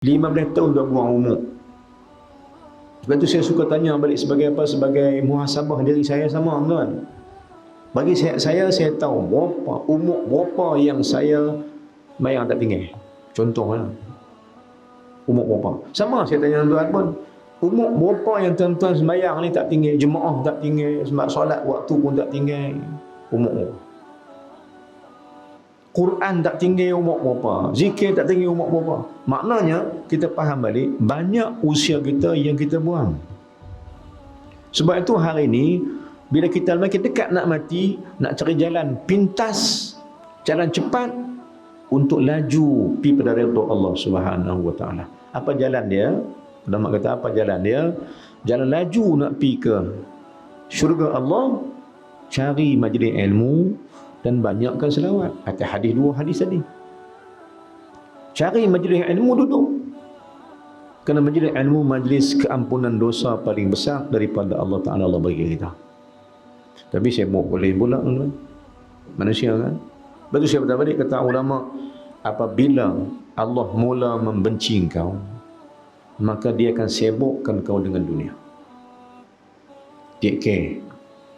15 tahun dah buang umur. Sebab tu saya suka tanya balik sebagai apa? Sebagai muhasabah diri saya sama, tuan. Bagi saya tahu umur berapa yang saya bayang tak tinggal. Contohnya, umur berapa? Sama saya tanya tuan pun, umur berapa yang tuan-tuan sembahyang ni tak tinggal, jemaah tak tinggal, sebab solat waktu pun tak tinggal. Umur berapa? Quran tak tinggal umur berapa? Zikir tak tinggal umur berapa? Maknanya kita faham balik, banyak usia kita yang kita buang. Sebab itu hari ini bila kita makin dekat nak mati, nak cari jalan pintas, jalan cepat untuk laju pergi pada redha Allah Subhanahu wa taala. Apa jalan dia? Ulama kata apa jalan dia? Jalan laju nak pergi ke syurga Allah, cari majlis ilmu dan banyakkan selawat. Atas hadis, dua hadis tadi. Cari majlis ilmu, duduk. Kerana majlis ilmu, majlis keampunan dosa paling besar daripada Allah Ta'ala Allah bagi kita. Tapi sibuk boleh pula, manusia kan. Betul saya beritahu balik, kata ulama, apabila Allah mula membenci kau, maka dia akan sibukkan kau dengan dunia. Take care.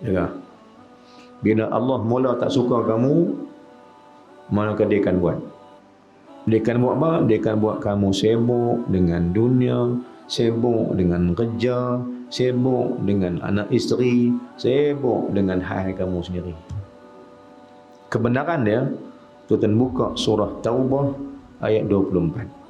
Ya. Bila Allah mula tak suka kamu, maka dia akan buat. Dia akan buat apa? Dia akan buat kamu sibuk dengan dunia, sibuk dengan kerja, sibuk dengan anak isteri, sibuk dengan hal kamu sendiri. Kebenaran dia, tuan buka surah Taubah ayat 24.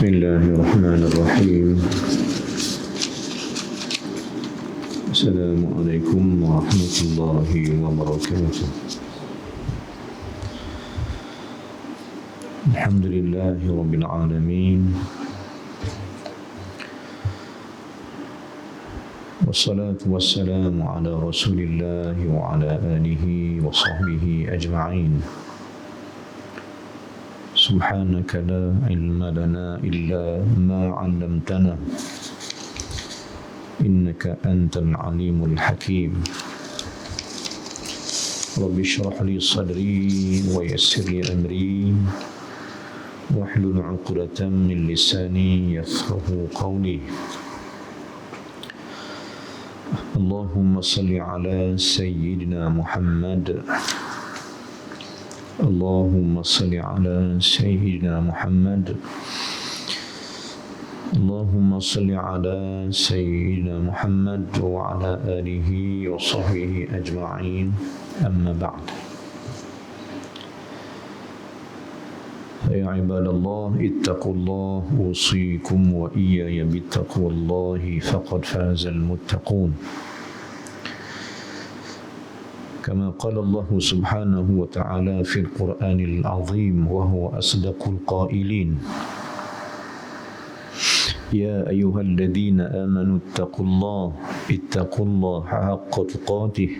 Bismillahirrahmanirrahim. Assalamualaikum warahmatullahi wabarakatuh. Alhamdulillahi rabbil alamin. Wassalatu wassalamu ala rasulillahi wa ala alihi wa sahbihi ajma'in. Subhanaka la ilma lana illa ma 'allamtana innaka antal alimul hakim. Rabbi shrah li sadri wa yassir li amri wahlul 'uqdatam min lisani yafqahu qawli. Allahumma salli ala sayyidina Muhammad. Allahumma salli ala sayyidina Muhammad. Allahumma salli ala sayyidina Muhammad wa ala alihi wa sahbihi ajma'in. Amma ba'd. Ya ibadallah, ittaqullah, usikum wa iyaya bittaqwallahi faqad fazal muttaqun. كما قال الله سبحانه وتعالى في القرآن العظيم وهو أصدق القائلين يا أيها الذين آمنوا اتقوا الله حق تقاته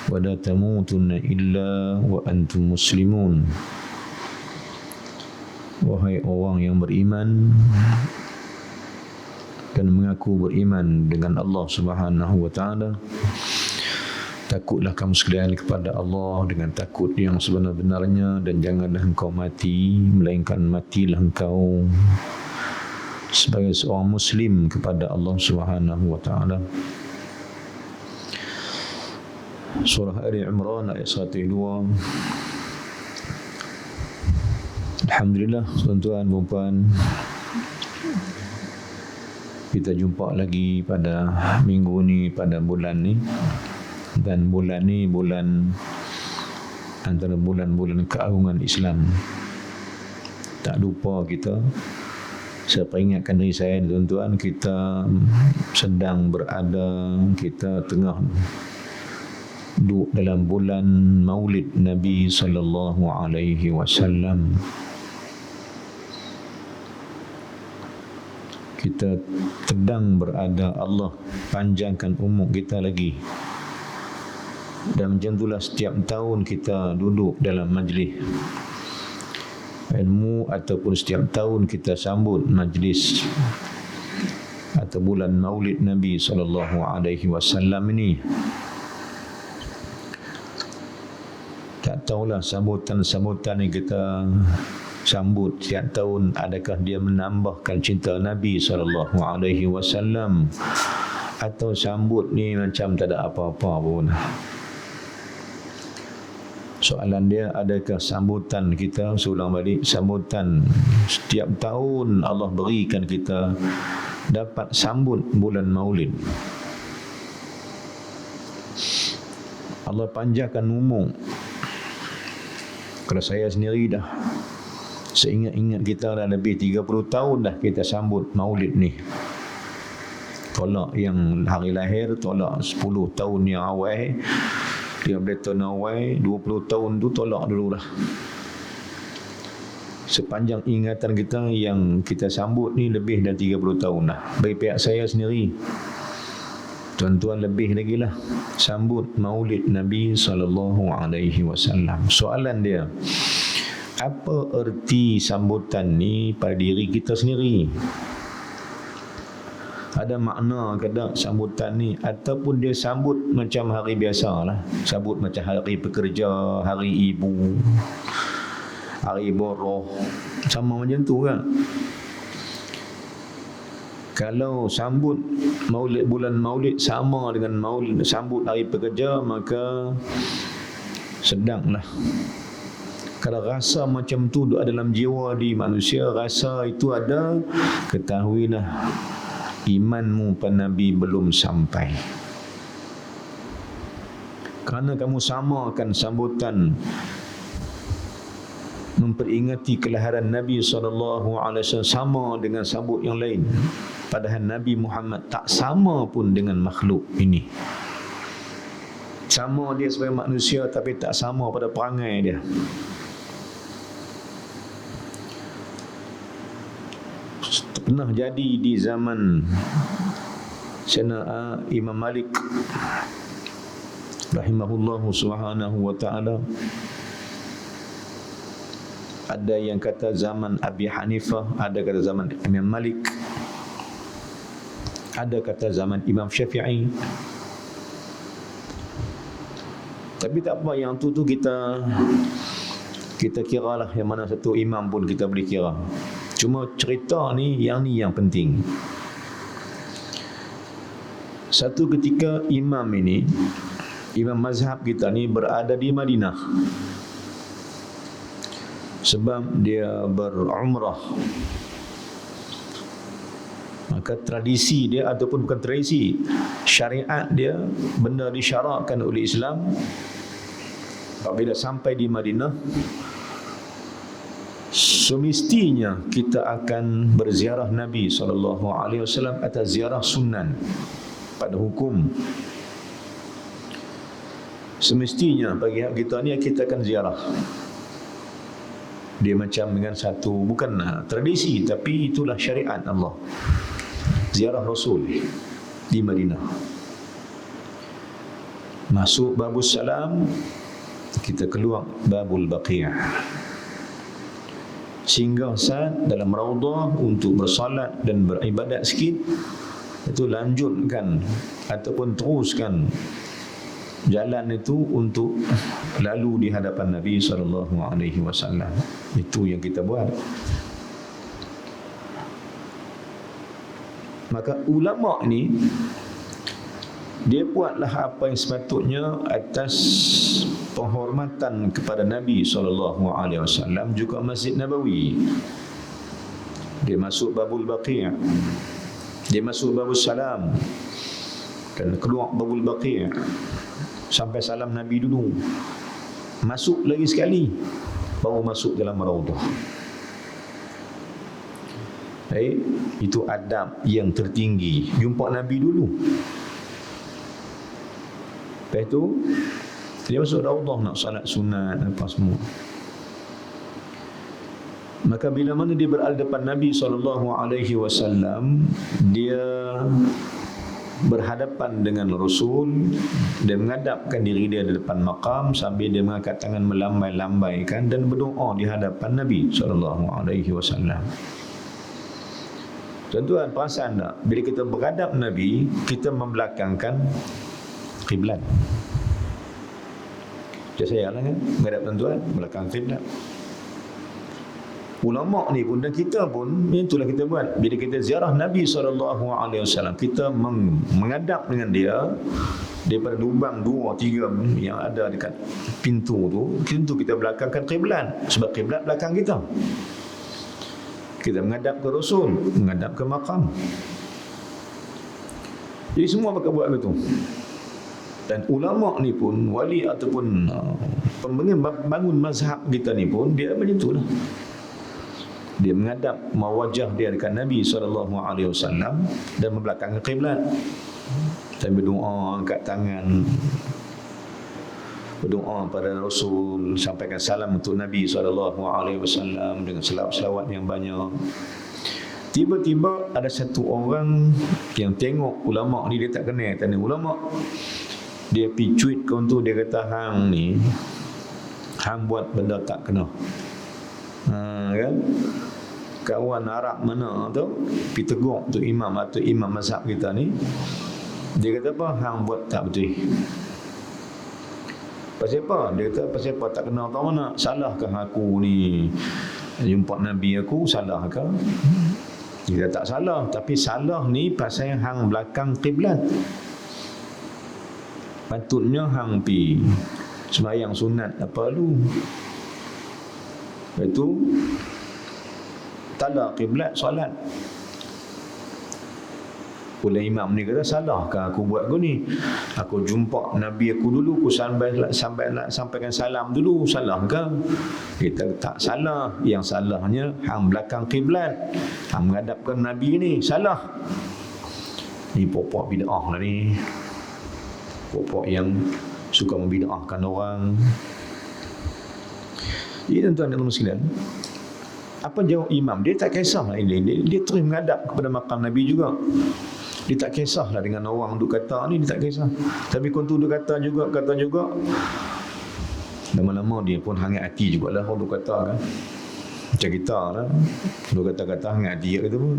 ولا تموتن إلا وأنتم مسلمون. Wahai orang yang beriman dan mengaku beriman dengan Allah Subhanahu wa taala, takutlah kamu sekalian kepada Allah dengan takut yang sebenar-benarnya, dan janganlah engkau mati melainkan matilah engkau sebagai seorang muslim kepada Allah Subhanahu wa taala. Surah Ali Imran ayat 102. Alhamdulillah, tuan-tuan dan puan, kita jumpa lagi pada minggu ni, pada bulan ni. Dan bulan ni bulan antara bulan-bulan keagungan Islam. Tak lupa kita, saya peringatkan diri saya, tuan-tuan, kita sedang berada, kita tengah duduk dalam bulan Maulid Nabi sallallahu alaihi wasallam. Kita sedang berada, Allah panjangkan umur kita lagi. Dan macam itulah setiap tahun kita duduk dalam majlis ilmu, ataupun setiap tahun kita sambut majlis atau bulan Maulid Nabi SAW ini. Tak tahulah sambutan-sambutan yang kita sambut setiap tahun, adakah dia menambahkan cinta Nabi SAW, atau sambut ni macam tak ada apa-apa pun. Soalan dia, adakah sambutan kita, seulang balik, sambutan setiap tahun Allah berikan kita dapat sambut bulan Maulid. Allah panjangkan umur. Kalau saya sendiri dah, seingat-ingat kita dah lebih 30 tahun dah kita sambut Maulid ni. Tolak yang hari lahir, tolak 10 tahun yang awal, 15 tahun awal, 20 tahun tu tolak dulu lah. Sepanjang ingatan kita yang kita sambut ni lebih dari 30 tahun dah. Bagi pihak saya sendiri, tuan-tuan lebih lagi lah sambut Maulid Nabi SAW. Soalan dia, apa erti sambutan ni pada diri kita sendiri? Ada makna ke tak sambutan ni? Ataupun dia sambut macam hari biasa lah, sambut macam hari pekerja, hari ibu, hari boroh, sama macam tu kan? Kalau sambut Maulid, bulan Maulid sama dengan Maulid sambut hari pekerja, maka sedanglah. Kalau rasa macam tu ada dalam jiwa di manusia, rasa itu ada, ketahuilah imanmu pada Nabi belum sampai. Kerana kamu samakan sambutan memperingati kelahiran Nabi SAW sama dengan sambut yang lain, padahal Nabi Muhammad tak sama pun dengan makhluk ini. Sama dia sebagai manusia, tapi tak sama pada perangai dia. Pernah jadi di zaman Imam Malik rahimahullahu subhanahu wa ta'ala, ada yang kata zaman Abi Hanifah, ada kata zaman Imam Malik, ada kata zaman Imam Syafi'i. Tapi tak apa, yang tu kita kira lah yang mana satu imam pun kita boleh kira. Cuma cerita ni yang penting. Satu ketika imam ini, imam mazhab kita ni berada di Madinah, sebab dia berumrah. Maka tradisi dia, ataupun bukan tradisi, syariat dia, benda disyarakkan oleh Islam, apabila sampai di Madinah, semestinya kita akan berziarah Nabi SAW atas ziarah sunan pada hukum. Semestinya bagi kita ni kita akan ziarah. Dia macam dengan satu, bukan tradisi, tapi itulah syariat Allah. Ziarah Rasul di Madinah. Masuk Babus Salam, kita keluar Babul Baqi'. Singgah saat dalam Raudah untuk bersolat dan beribadat sikit. Itu lanjutkan ataupun teruskan jalan itu untuk lalu di hadapan Nabi SAW. Itu yang kita buat. Maka ulama ni, dia buatlah apa yang sepatutnya atas penghormatan kepada Nabi SAW, juga Masjid Nabawi. Dia masuk Babul Baqi', dia masuk Babus Salam, dan keluar Babul Baqi', sampai salam Nabi dulu, masuk lagi sekali, baru masuk dalam Raudah. Baik, itu adab yang tertinggi. Jumpa Nabi dulu, lepas tu dia masuk Raudah nak salat sunat apa semua. Maka bila mana dia berada depan Nabi SAW, dia berhadapan dengan Rasul, dia menghadapkan diri dia di depan maqam sambil dia mengangkat tangan melambai-lambaikan dan berdoa di hadapan Nabi SAW. Tuan-tuan perasan tak? Bila kita beradab Nabi, kita membelakangkan kiblat. Saya lah kan, menghadap tuan-tuan, belakang kiblat. Ulama ni pun dan kita pun, itulah kita buat. Bila kita ziarah Nabi SAW, kita menghadap dengan dia daripada lubang 2-3 yang ada dekat pintu tu kita belakangkan kiblat, sebab kiblat belakang kita. Kita menghadap ke Rasul, menghadap ke makam. Jadi semua pakai buat begitu. Dan ulama ni pun, wali ataupun bangun mazhab kita ni pun, dia macam itulah. Dia menghadap wajah dia dekat Nabi SAW dan membelakangkan kiblat. Dan berdoa, angkat tangan, berdoa pada Rasul, sampaikan salam untuk Nabi SAW dengan selawat yang banyak. Tiba-tiba ada satu orang yang tengok ulama ni, dia tak kenal tanya ulama. Dia pergi cuit kau tu, dia kata hang ni, hang buat benda tak kena. Kan? Kawan Arab mana tu pergi tegur tu imam atau imam mazhab kita ni. Dia kata apa? Hang buat tak betul. Pasal apa? Dia kata pasal apa tak kenal tahu mana? Salahkah aku ni jumpa Nabi aku, salahkah? Dia tak salah, tapi salah ni pasal hang belakang kiblat. Patutnya hang pi sembahyang sunat apa lu. Itu tala kiblat solat. Oleh imam ni kata, salahkah aku buat aku ni? Aku jumpa Nabi aku dulu, aku sampaikan salam dulu, salahkah? Kita tak salah. Yang salahnya hang belakang kiblat, hang menghadapkan Nabi ni, salah. Ni pokok bid'ah lah ni. Pokok yang suka membid'ahkan orang. Jadi tuan-tuan dan sekalian, apa jawab imam? Dia tak kisahlah ini. Dia terus menghadap kepada makam Nabi juga. Dia tak kisahlah dengan orang duk kata ni, dia tak kisah. Tapi kon tu duk kata juga. Lama-lama dia pun hangat hati jugalah orang duk kata kan. Macam kita lah. Duk kata-kata hangat hati kata pun.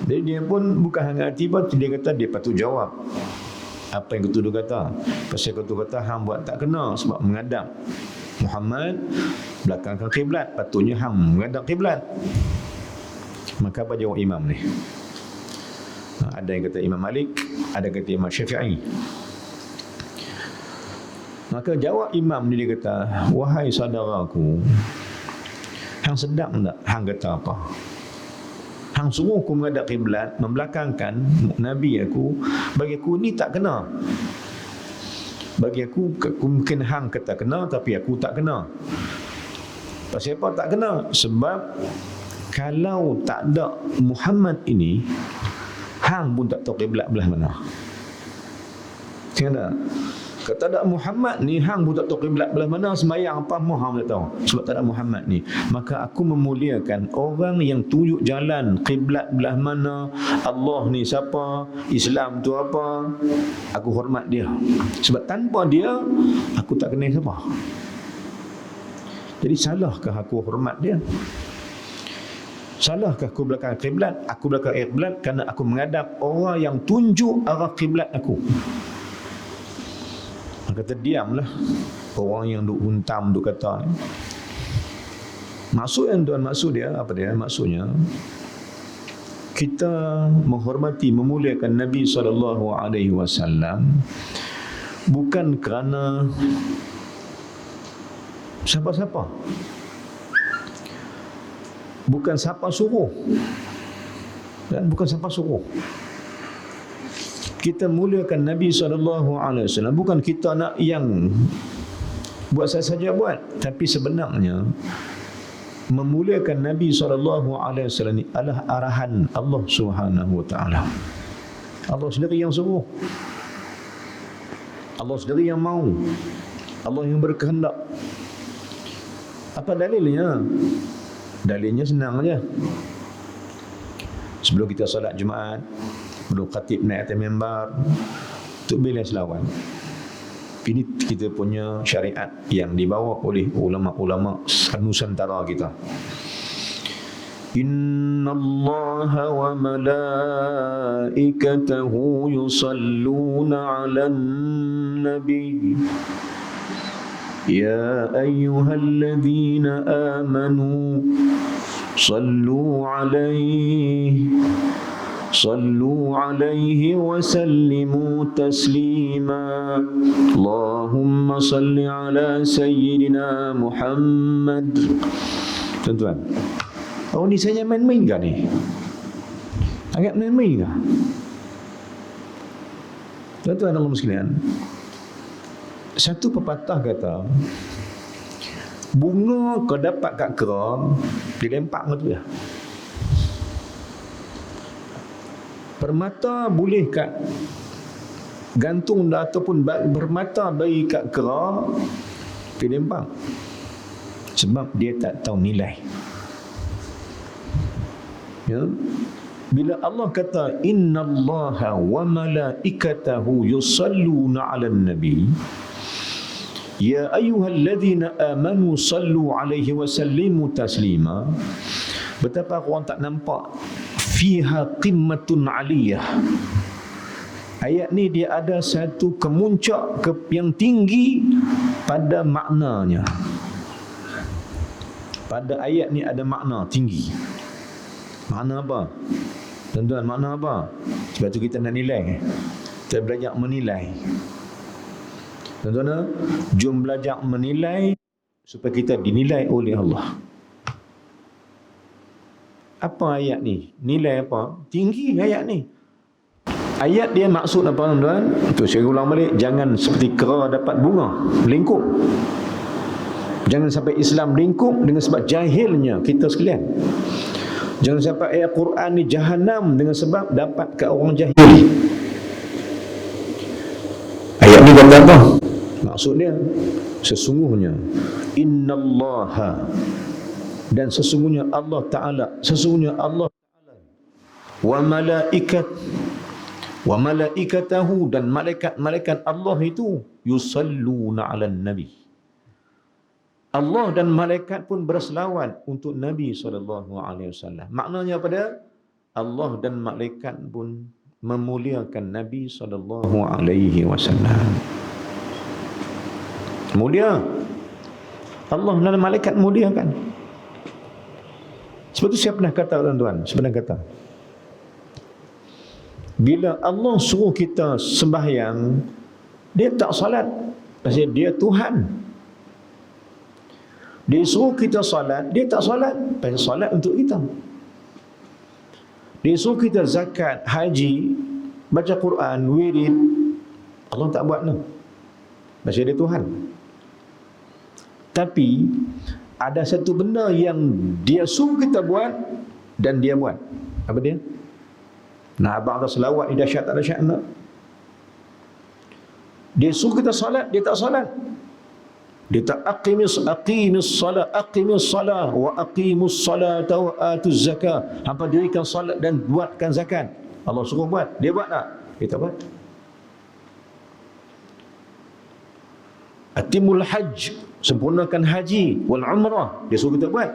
Jadi dia pun bukan hangat hati pun, dia kata dia patut jawab apa yang ketua kata. Pasal ketua kata hang buat tak kena sebab menghadap Muhammad belakangkan kiblat, patutnya hang menghadap kiblat. Maka apa jawab imam ni? Ada yang kata Imam Malik, ada kata Imam Syafi'i. Maka jawab imam ni, dia kata, wahai saudaraku, hang sedap tak hang kata apa? Hang suruh aku menghadap kiblat, membelakangkan Nabi aku, bagi aku ni tak kena. Bagi aku mungkin hang kata kena, tapi aku tak kena. Pasal apa tak kena? Sebab kalau tak ada Muhammad ini, hang pun tak tahu kiblat belah mana. Kenapa? Kalau tak ada Muhammad ni, hang pun tak tahu kiblat belah mana, sembahyang apa mau hang tak tahu. Sebab tak ada Muhammad ni. Maka aku memuliakan orang yang tunjuk jalan kiblat belah mana, Allah ni siapa, Islam tu apa, aku hormat dia. Sebab tanpa dia, aku tak kenal siapa. Jadi salahkah aku hormat dia? Salahkah aku belakang kiblat? Aku belakang kiblat kerana aku menghadap orang yang tunjuk arah kiblat aku. Maka terdiamlah orang yang duk huntam, duk kata ni. Maksud yang tuan maksud dia apa dia? Maksudnya kita menghormati, memuliakan Nabi SAW bukan kerana siapa-siapa. Bukan siapa suruh. Dan bukan siapa suruh. Kita muliakan Nabi SAW bukan kita nak yang buat saja buat, tapi sebenarnya memuliakan Nabi SAW ini adalah arahan Allah Subhanahu Wa Taala. Allah sendiri yang suruh. Allah sendiri yang mau. Allah yang berkehendak. Apa dalilnya? Dalilnya senang saja. Sebelum kita solat Jumaat, sebelum khatib naik atas mimbar, tu bila selawat. Ini kita punya syariat yang dibawa oleh ulama-ulama Nusantara kita. Innallaha wa malaikatahu yusalluna 'alan nabi. Ya ayyuhalladzina amanu sallu 'alaihi wa sallimu taslima. Allahumma salli ala sayyidina Muhammad. Tuan-tuan, oh ni saya main-main ke ni? Agak main-main ke? Tuan-tuan Allah sekalian, satu pepatah kata, bunga kau dapat kat kerang, dilempak kau tu ya. Permata boleh kat gantung dah, ataupun permata bagi kat kerang, dilempang. Sebab dia tak tahu nilai. Ya. Bila Allah kata innallaha wa malaikatahu yusalluna 'alan nabi, ya ayyuhalladzina amanu sallu 'alaihi wa sallimu taslima, betapa orang tak nampak fiha qimmatun 'aliyah. Ayat ni dia ada satu kemuncak yang tinggi pada maknanya. Pada ayat ni ada makna tinggi. Makna apa? Tuan-tuan, makna apa? Sebab tu kita nak nilai. Kita belajar menilai. Tuan-tuan, jom belajar menilai supaya kita dinilai oleh Allah. Apa ayat ni? Nilai apa? Tinggi ayat ni. Ayat dia maksud apa, tuan-tuan? Tu saya ulang balik. Jangan seperti kera dapat bunga, lingkup. Jangan sampai Islam lingkup dengan sebab jahilnya kita sekalian. Jangan sampai ayat Quran ni jahanam dengan sebab dapat ke orang jahil. Ayat ni kata apa? Maksud dia, sesungguhnya innallaha, dan sesungguhnya Allah Ta'ala, sesungguhnya Allah Ta'ala, wa malaikatahu, dan malaikat Allah itu yusalluna 'alan nabi. Allah dan malaikat pun berselawat untuk Nabi SAW. Maknanya pada Allah dan malaikat pun memuliakan Nabi SAW. Mulia. Allah dan malaikat muliakan. Sebab itu saya pernah kata, tuan-tuan, bila Allah suruh kita sembahyang, dia tak salat pasal dia Tuhan. Dia suruh kita salat, dia tak salat pasal salat untuk kita. Dia suruh kita zakat, haji, baca Quran, wirid, Allah tak buat no. Pasal dia Tuhan. Tapi ada satu benda yang dia suruh kita buat dan dia buat. Apa dia? Nah, abang tak selawat ni dahsyat tak dahsyat nak? Dia suruh kita salat, dia tak salat. Dia tak aqimis salat wa aqimus salata wa atuz zakah. Hampa dirikan salat dan buatkan zakat. Allah suruh buat, dia buat tak? Dia tak buat. Atimul hajj, sempurnakan haji wal umrah, dia suruh kita buat.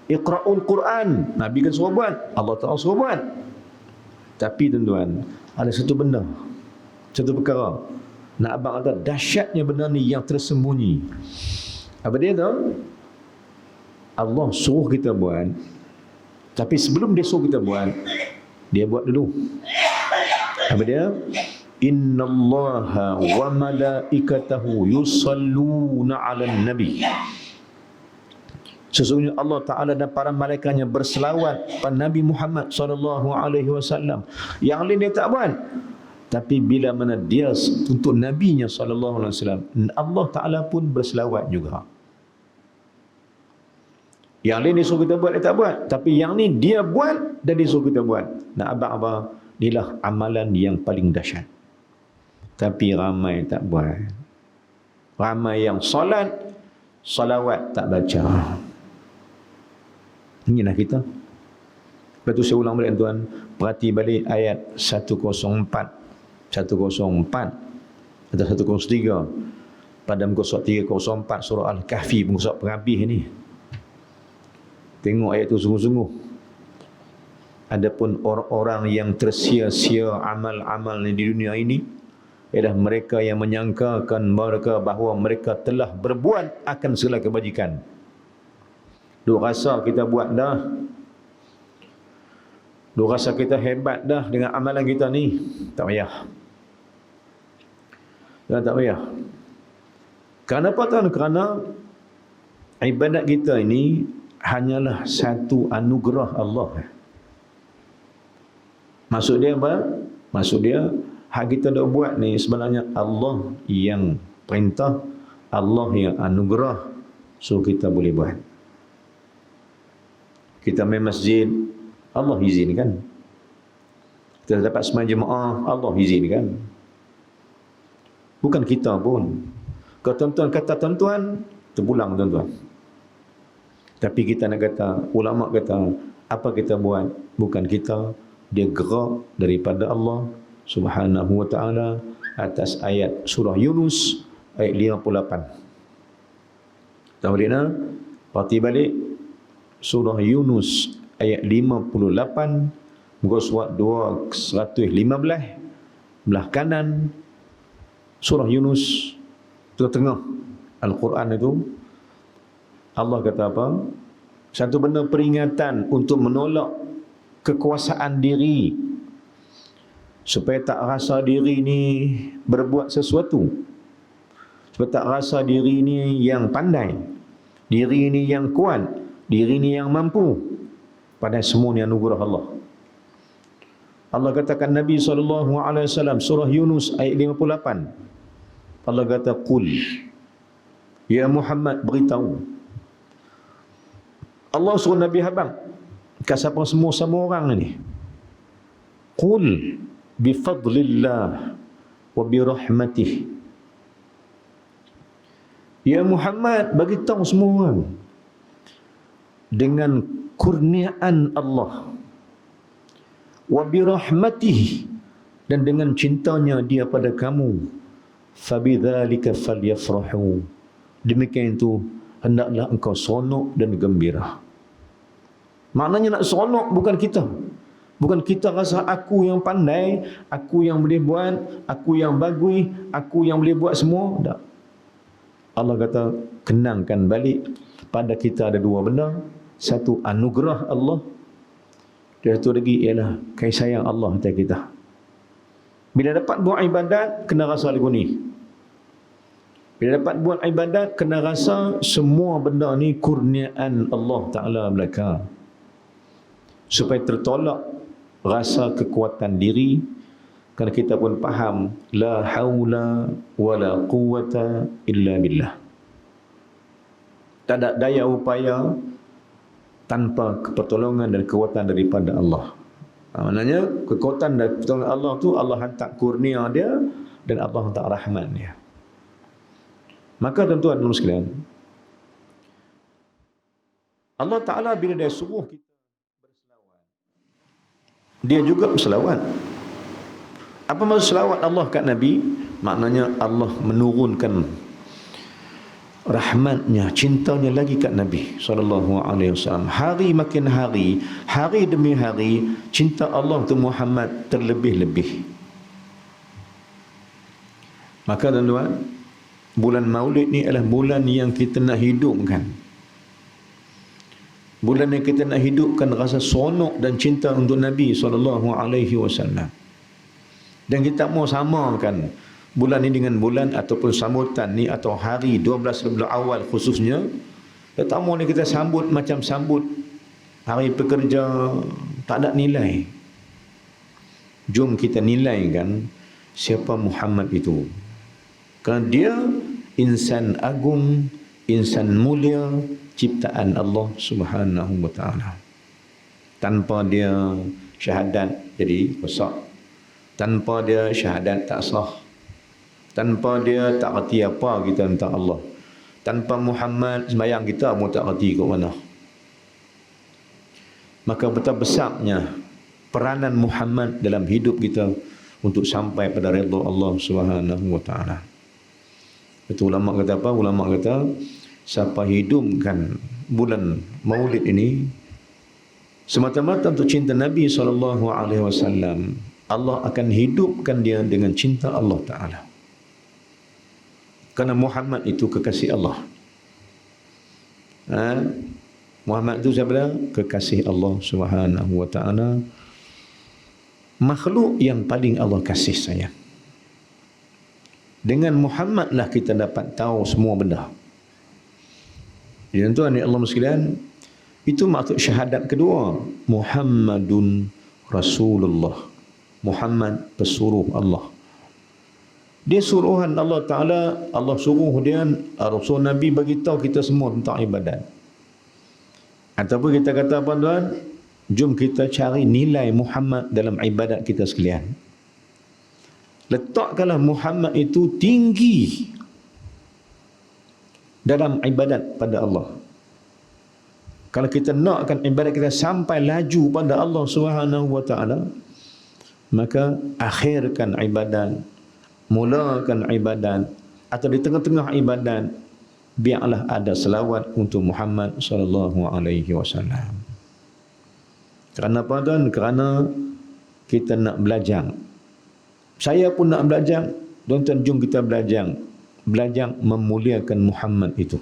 Iqra'ul Quran, Nabi kan suruh buat, Allah Ta'ala suruh buat. Tapi tuan-tuan, ada satu benda, satu perkara, nak abang kata dahsyatnya benda ni yang tersembunyi. Apa dia tu? Allah suruh kita buat, tapi sebelum dia suruh kita buat, dia buat dulu. Apa dia? Innallaha wa malaikatahu yusalluna 'alan nabi. Sesungguhnya Allah Ta'ala dan para malaikatnya berselawat pada Nabi Muhammad SAW. Yang lain dia tak buat. Tapi bila mana dia untuk Nabi-Nya SAW, Allah Ta'ala pun berselawat juga. Yang lain dia suruh kita buat, dia tak buat. Tapi yang ni dia buat dan dia suruh kita buat. Nak abang-abang, inilah amalan yang paling dahsyat. Tapi ramai tak buat. Ramai yang solat, salawat tak baca. Inilah kita. Lepas tu saya ulang balik, tuan. Perhati balik ayat 104 atau 103 pada muka surat 304 surah Al-Kahfi, muka surat perhabis ni. Tengok ayat itu sungguh-sungguh. Adapun orang-orang yang tersia-sia amal-amalnya di dunia ini ialah mereka yang menyangkakan mereka bahawa mereka telah berbuat akan segala kebajikan. Duk rasa kita buat dah. Duk rasa kita hebat dah dengan amalan kita ni. Tak payah. Tak payah. Kenapa tuan? Kerana ibadat kita ini hanyalah satu anugerah Allah. Maksud dia apa? Maksud dia, hak kita dah buat ni sebenarnya Allah yang perintah, Allah yang anugerah, so kita boleh buat. Kita main masjid, Allah izinkan. Kita dapat sembahyang jemaah, Allah izinkan. Bukan kita pun. Kalau tuan-tuan kata tuan-tuan, terpulang tuan-tuan. Tapi kita nak kata, ulama kata, apa kita buat? Bukan kita, dia gerak daripada Allah Subhanahu wa ta'ala atas ayat surah Yunus ayat 58. Tahu dia nak? Parti balik surah Yunus ayat 58 muka surat 215 belah kanan surah Yunus tengah-tengah Al-Quran itu. Allah kata apa? Satu benda peringatan untuk menolak kekuasaan diri, supaya tak rasa diri ni berbuat sesuatu, supaya tak rasa diri ni yang pandai, diri ni yang kuat, diri ni yang mampu. Pada semua ni anugerah Allah. Allah katakan Nabi SAW surah Yunus ayat 58. Allah kata qul ya Muhammad, beritahu. Allah suruh Nabi habang kat siapa semua orang ni. Qul bifadlillah wa birahmatih. Ya Muhammad, bagi tahu semua orang dengan kurniaan Allah, wa birahmatih, dan dengan cintanya dia pada kamu, fabidzalika falyafrahu, demikian itu hendaklah engkau seronok dan gembira. Maknanya nak seronok bukan kita. Bukan kita rasa aku yang pandai, aku yang boleh buat, aku yang bagus, aku yang boleh buat semua. Tak. Allah kata, kenangkan balik pada kita ada dua benda. Satu, anugerah Allah. Dan satu lagi ialah kasih sayang Allah atas kita. Bila dapat buat ibadat, kena rasa lagu ni. Bila dapat buat ibadat, kena rasa semua benda ni kurniaan Allah Ta'ala belaka. Supaya tertolak rasa kekuatan diri, kerana kita pun faham la haula wala quwata illa billah. Tak ada daya upaya tanpa pertolongan dan kekuatan daripada Allah. Maknanya kekuatan dan pertolongan Allah tu Allah hantar kurnia dia dan Allah hantar rahmat dia. Maka tuan-tuan dan sekalian, Allah Ta'ala bila dia suruh kita dia juga berselawat. Apa maksud selawat Allah kat Nabi? Maknanya Allah menurunkan rahmatnya, cintanya lagi kat Nabi SAW. Hari makin hari, hari demi hari, cinta Allah untuk Muhammad terlebih-lebih. Maka tuan-tuan, bulan Maulid ni adalah bulan yang kita nak hidupkan. Bulan yang kita nak hidupkan rasa seronok dan cinta untuk Nabi SAW. Dan kita mau samakan bulan ini dengan bulan ataupun sambutan ni atau hari 12 Rabiul Awal khususnya. Tak mau ni kita sambut macam sambut hari pekerja, tak ada nilai. Jom kita nilaikan siapa Muhammad itu. Kerana dia insan agung, insan mulia, ciptaan Allah Subhanahu wa ta'ala. Tanpa dia syahadat jadi rosak. Tanpa dia syahadat tak sah. Tanpa dia tak erti apa kita tentang Allah. Tanpa Muhammad sembahyang kita pun tak erti kat mana. Maka betapa besarnya peranan Muhammad dalam hidup kita untuk sampai pada redha Allah Subhanahu wa ta'ala. Itu ulama kata apa? Ulama kata siapa hidupkan bulan Maulid ini semata-mata untuk cinta Nabi SAW. Allah akan hidupkan dia dengan cinta Allah Ta'ala. Kerana Muhammad itu kekasih Allah. Muhammad itu siapa? Kekasih Allah Subhanahu wa Ta'ala. Makhluk yang paling Allah kasih sayang. Dengan Muhammad lah kita dapat tahu semua benda. Jadi tuan ni Allah sekalian, itu maksud syahadat kedua, Muhammadun Rasulullah. Muhammad pesuruh Allah. Dia suruhan Allah Ta'ala. Allah suruh dia, Rasul Nabi bagi tahu kita semua tentang ibadat. Ataupun kita kata apa tuan? Jom kita cari nilai Muhammad dalam ibadat kita sekalian. Letakkanlah Muhammad itu tinggi dalam ibadat pada Allah. Kalau kita nakkan ibadat kita sampai laju pada Allah Subhanahu wa Ta'ala, maka akhirkan ibadat, mulakan ibadat, atau di tengah-tengah ibadat biarlah ada selawat untuk Muhammad sallallahu alaihi wasallam. Kerana apa tuan? Kerana kita nak belajar. Saya pun nak belajar. Tuan-tuan, jom kita belajar. Belajar memuliakan Muhammad itu.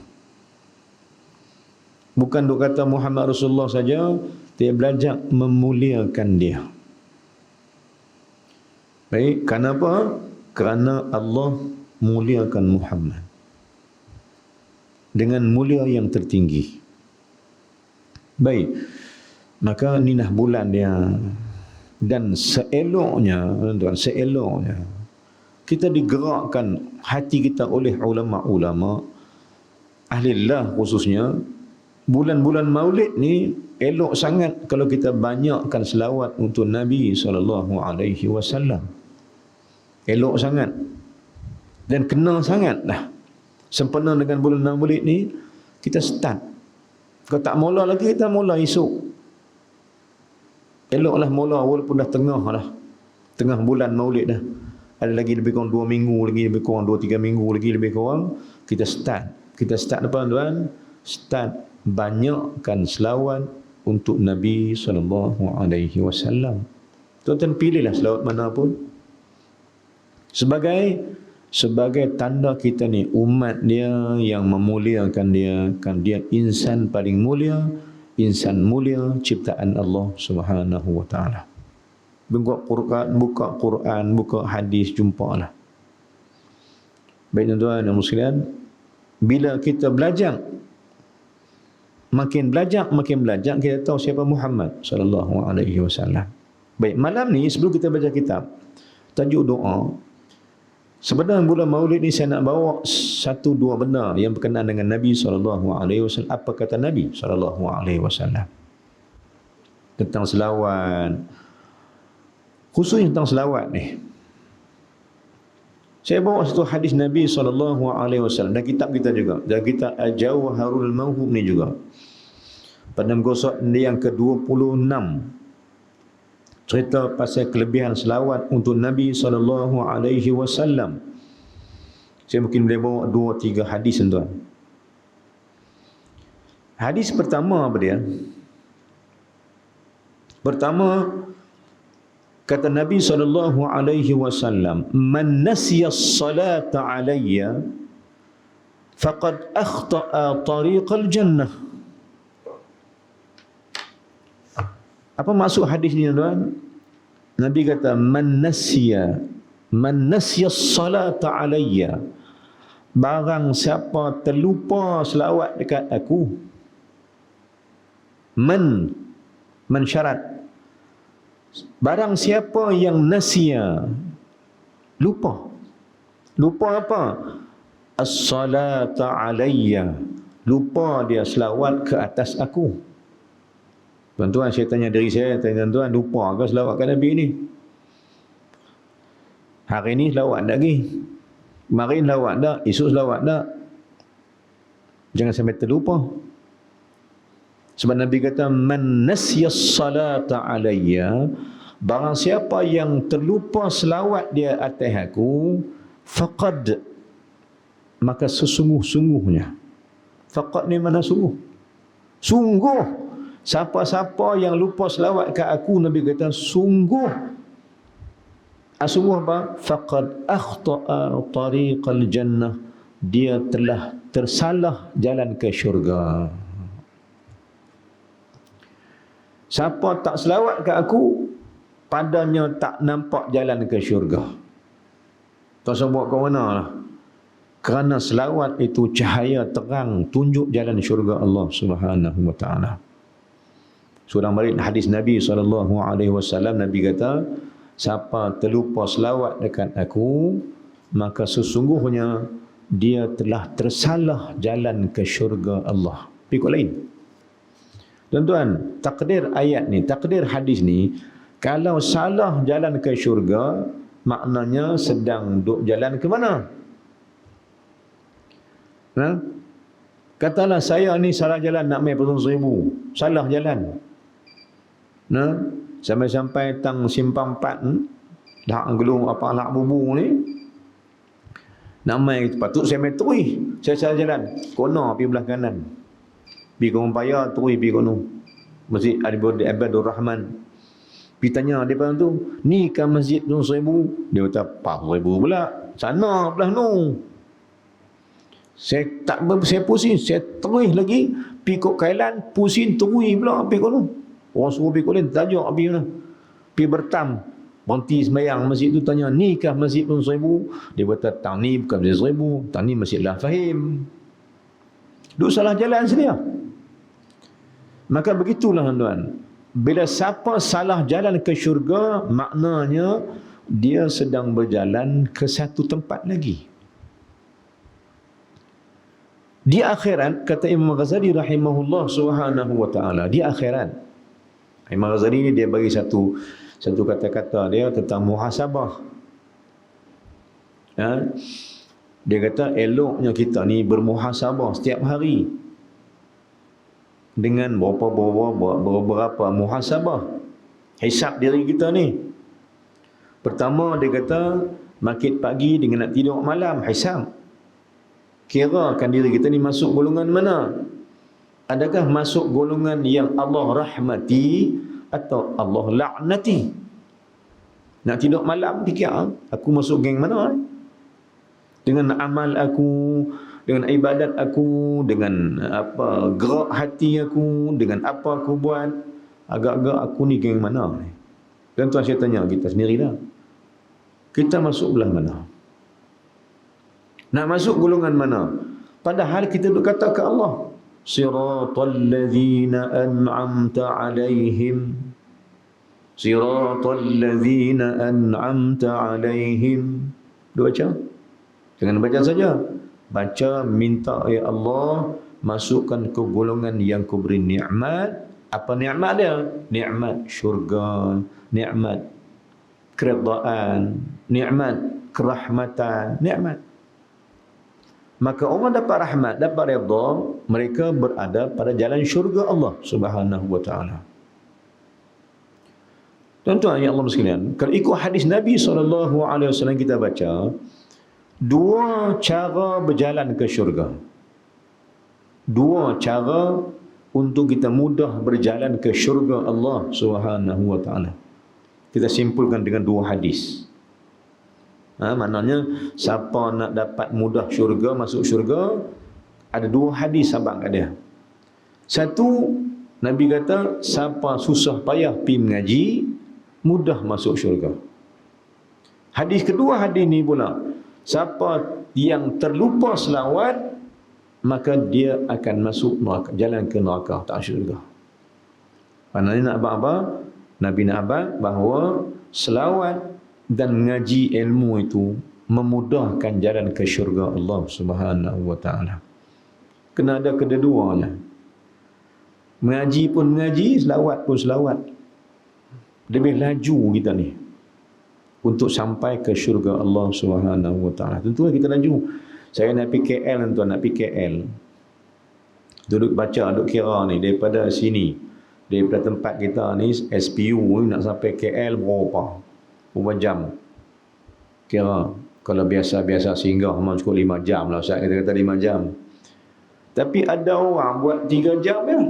Bukan duk kata Muhammad Rasulullah saja, dia belajar memuliakan dia. Baik, kenapa? Kerana Allah muliakan Muhammad dengan mulia yang tertinggi. Baik, maka ninah bulan dia. Dan seeloknya, tuan, seeloknya kita digerakkan hati kita oleh ulama-ulama ahlillah khususnya. Bulan-bulan Maulid ni elok sangat kalau kita banyakkan selawat untuk Nabi SAW. Elok sangat dan kena sangat dah. Sempena dengan bulan Maulid ni kita start. Kalau tak mula lagi, kita mula esok. Eloklah mula walaupun dah tengah bulan Maulid dah. Ada lagi lebih kurang 2 minggu lagi, lebih kurang 2-3 minggu lagi lebih kurang, kita start apa tuan? Start banyakkan selawat untuk Nabi SAW. Tuan-tuan pilihlah selawat mana pun. Sebagai tanda kita ni umat dia yang memuliakan dia, kan dia insan paling mulia, insan mulia ciptaan Allah Subhanahu wa Ta'ala. Buka Quran, buka hadis, jumpalah. Baik tuan-tuan dan sekalian, bila kita belajar, makin belajar kita tahu siapa Muhammad sallallahu alaihi wasallam. Baik, malam ni sebelum kita baca kitab, tajuk doa. Sebenarnya bulan Maulid ni saya nak bawa 1-2 benda yang berkenaan dengan Nabi SAW. Apa kata Nabi SAW tentang selawat, khususnya tentang selawat ni. Saya bawa satu hadis Nabi SAW dan kitab kita juga, dan kitab Al-Jawharul Mawhub ni juga. Pada muka surat yang ke-26, cerita pasal kelebihan selawat untuk Nabi SAW. Saya mungkin boleh bawa 2-3 hadis tuan. Hadis pertama apa dia? Pertama, kata Nabi SAW, "Man nasiya as-salata alayya faqad akhta'a tariqal jannah." Apa maksud hadis ni tuan? Nabi kata man nasiya as-salata alayya, barang siapa terlupa selawat dekat aku. Man syarat, barang siapa yang nasiya, lupa apa? As-salata alayya, lupa dia selawat ke atas aku. Tuan-tuan, saya tanya diri saya, tuan-tuan, lupa ke selawat kat Nabi ni? Hari ni selawat tak lagi? Kemarin selawat tak? Esok selawat tak? Jangan sampai terlupa. Sebab Nabi kata, man nasyas salata alayya, barang siapa yang terlupa selawat dia atas aku, maka sesungguh-sungguhnya. Faqad ni mana sungguh? Sungguh siapa-siapa yang lupa selawat ke aku, Nabi kata sungguh apa? Faqad akhta'a tariqal jannah. Dia telah tersalah jalan ke syurga. Siapa tak selawat ke aku, padanya tak nampak jalan ke syurga. Tak sebut ke mana lah. Kerana selawat itu cahaya terang, tunjuk jalan syurga Allah Subhanahu wa taala. Surah Maryam, hadis Nabi SAW, Nabi kata, siapa terlupa selawat dekat aku, maka sesungguhnya dia telah tersalah jalan ke syurga Allah. Pikul lain. Tuan-tuan, takdir ayat ni, takdir hadis ni, kalau salah jalan ke syurga, maknanya sedang duk jalan ke mana? Katalah saya ni salah jalan nak main Pasar Seribu, salah jalan. Sampai-sampai tang simpang 4 dah gelung apa anak bubu ni. Nak main patut saya main terus. Saya salah jalan. Kono pergi belah kanan. Pergi ke Umpaya terus pergi kono. Masjid Ibadur Rahman. Pergi tanya depa tu, ni kan masjid Pasar Seribu? Dia kata Pasar Seribu pula. Sana belah no. Saya pusing, saya terus lagi pergi ke Kailan, pusing terus pula pergi kono. Orang suruh pergi Kailan, tajuk pergi mana? Pergi bertam. Berhenti sembahyang masjid tu, tanya, ni kah masjid Pasar Seribu? Dia kata, tang ni bukan masjid Seribu, tang ni masjid lah Fahim. Duk salah jalan sedia. Maka begitulah tuan. Bila siapa salah jalan ke syurga, maknanya dia sedang berjalan ke satu tempat lagi. Di akhirat, kata Imam Ghazali rahimahullah subhanahu wa ta'ala, di akhirat, Imam Ghazali ni dia bagi satu kata-kata dia tentang muhasabah. Dia kata eloknya kita ni bermuhasabah setiap hari dengan beberapa muhasabah, hisab diri kita ni. Pertama dia kata makin pagi dengan nak tidur malam, hisab. Kirakan diri kita ni masuk golongan mana? Adakah masuk golongan yang Allah rahmati atau Allah laknati? Nak tidur malam fikir, aku masuk geng mana? Dengan amal aku, dengan ibadat aku, dengan apa gerak hati aku, dengan apa aku buat, agak-agak aku ni geng mana? Dan tuan saya tanya kita sendirilah. Kita masuk belah mana? Nak masuk golongan mana? Padahal kita duk kata ke Allah, siratal ladzina an'amta 'alaihim, siratal ladzina an'amta 'alaihim. Dua baca? Jangan baca saja. Baca, minta ya Allah masukkan ke golongan yang Kau beri nikmat. Apa nikmat dia? Nikmat syurga, nikmat keredaan, nikmat kerahmatan, nikmat. Maka orang dapat rahmat, dapat redha, mereka berada pada jalan syurga Allah Subhanahu wa taala. Tuan-tuan yang Allah sekalian, kalau ikut hadis Nabi SAW kita baca, dua cara berjalan ke syurga. Dua cara untuk kita mudah berjalan ke syurga Allah Subhanahu wa taala. Kita simpulkan dengan dua hadis. Maknanya siapa nak dapat mudah syurga, masuk syurga, ada dua hadis sabak kat dia. Satu, Nabi kata siapa susah payah pergi mengaji, mudah masuk syurga. Hadis kedua hadis ni pula, siapa yang terlupa selawat, maka dia akan masuk neraka, jalan ke neraka, tak syurga. Maknanya nak apa? Nabi nak apa? Bahawa selawat dan mengaji ilmu itu memudahkan jalan ke syurga Allah Subhanahu wa taala. Kena ada kedua-duanya. Mengaji pun mengaji, selawat pun selawat. Lebih laju kita ni untuk sampai ke syurga Allah Subhanahu wa taala. Tentu kita laju. Saya nak pergi KL, tuan, nak pergi KL. Duduk baca, duduk kira ni daripada sini, daripada tempat kita ni SPU ni nak sampai KL berapa jam? Kira kalau biasa-biasa singgah memang cukup 5 jam lah. Ustaz kata 5 jam. Tapi ada orang buat 3 jam ya.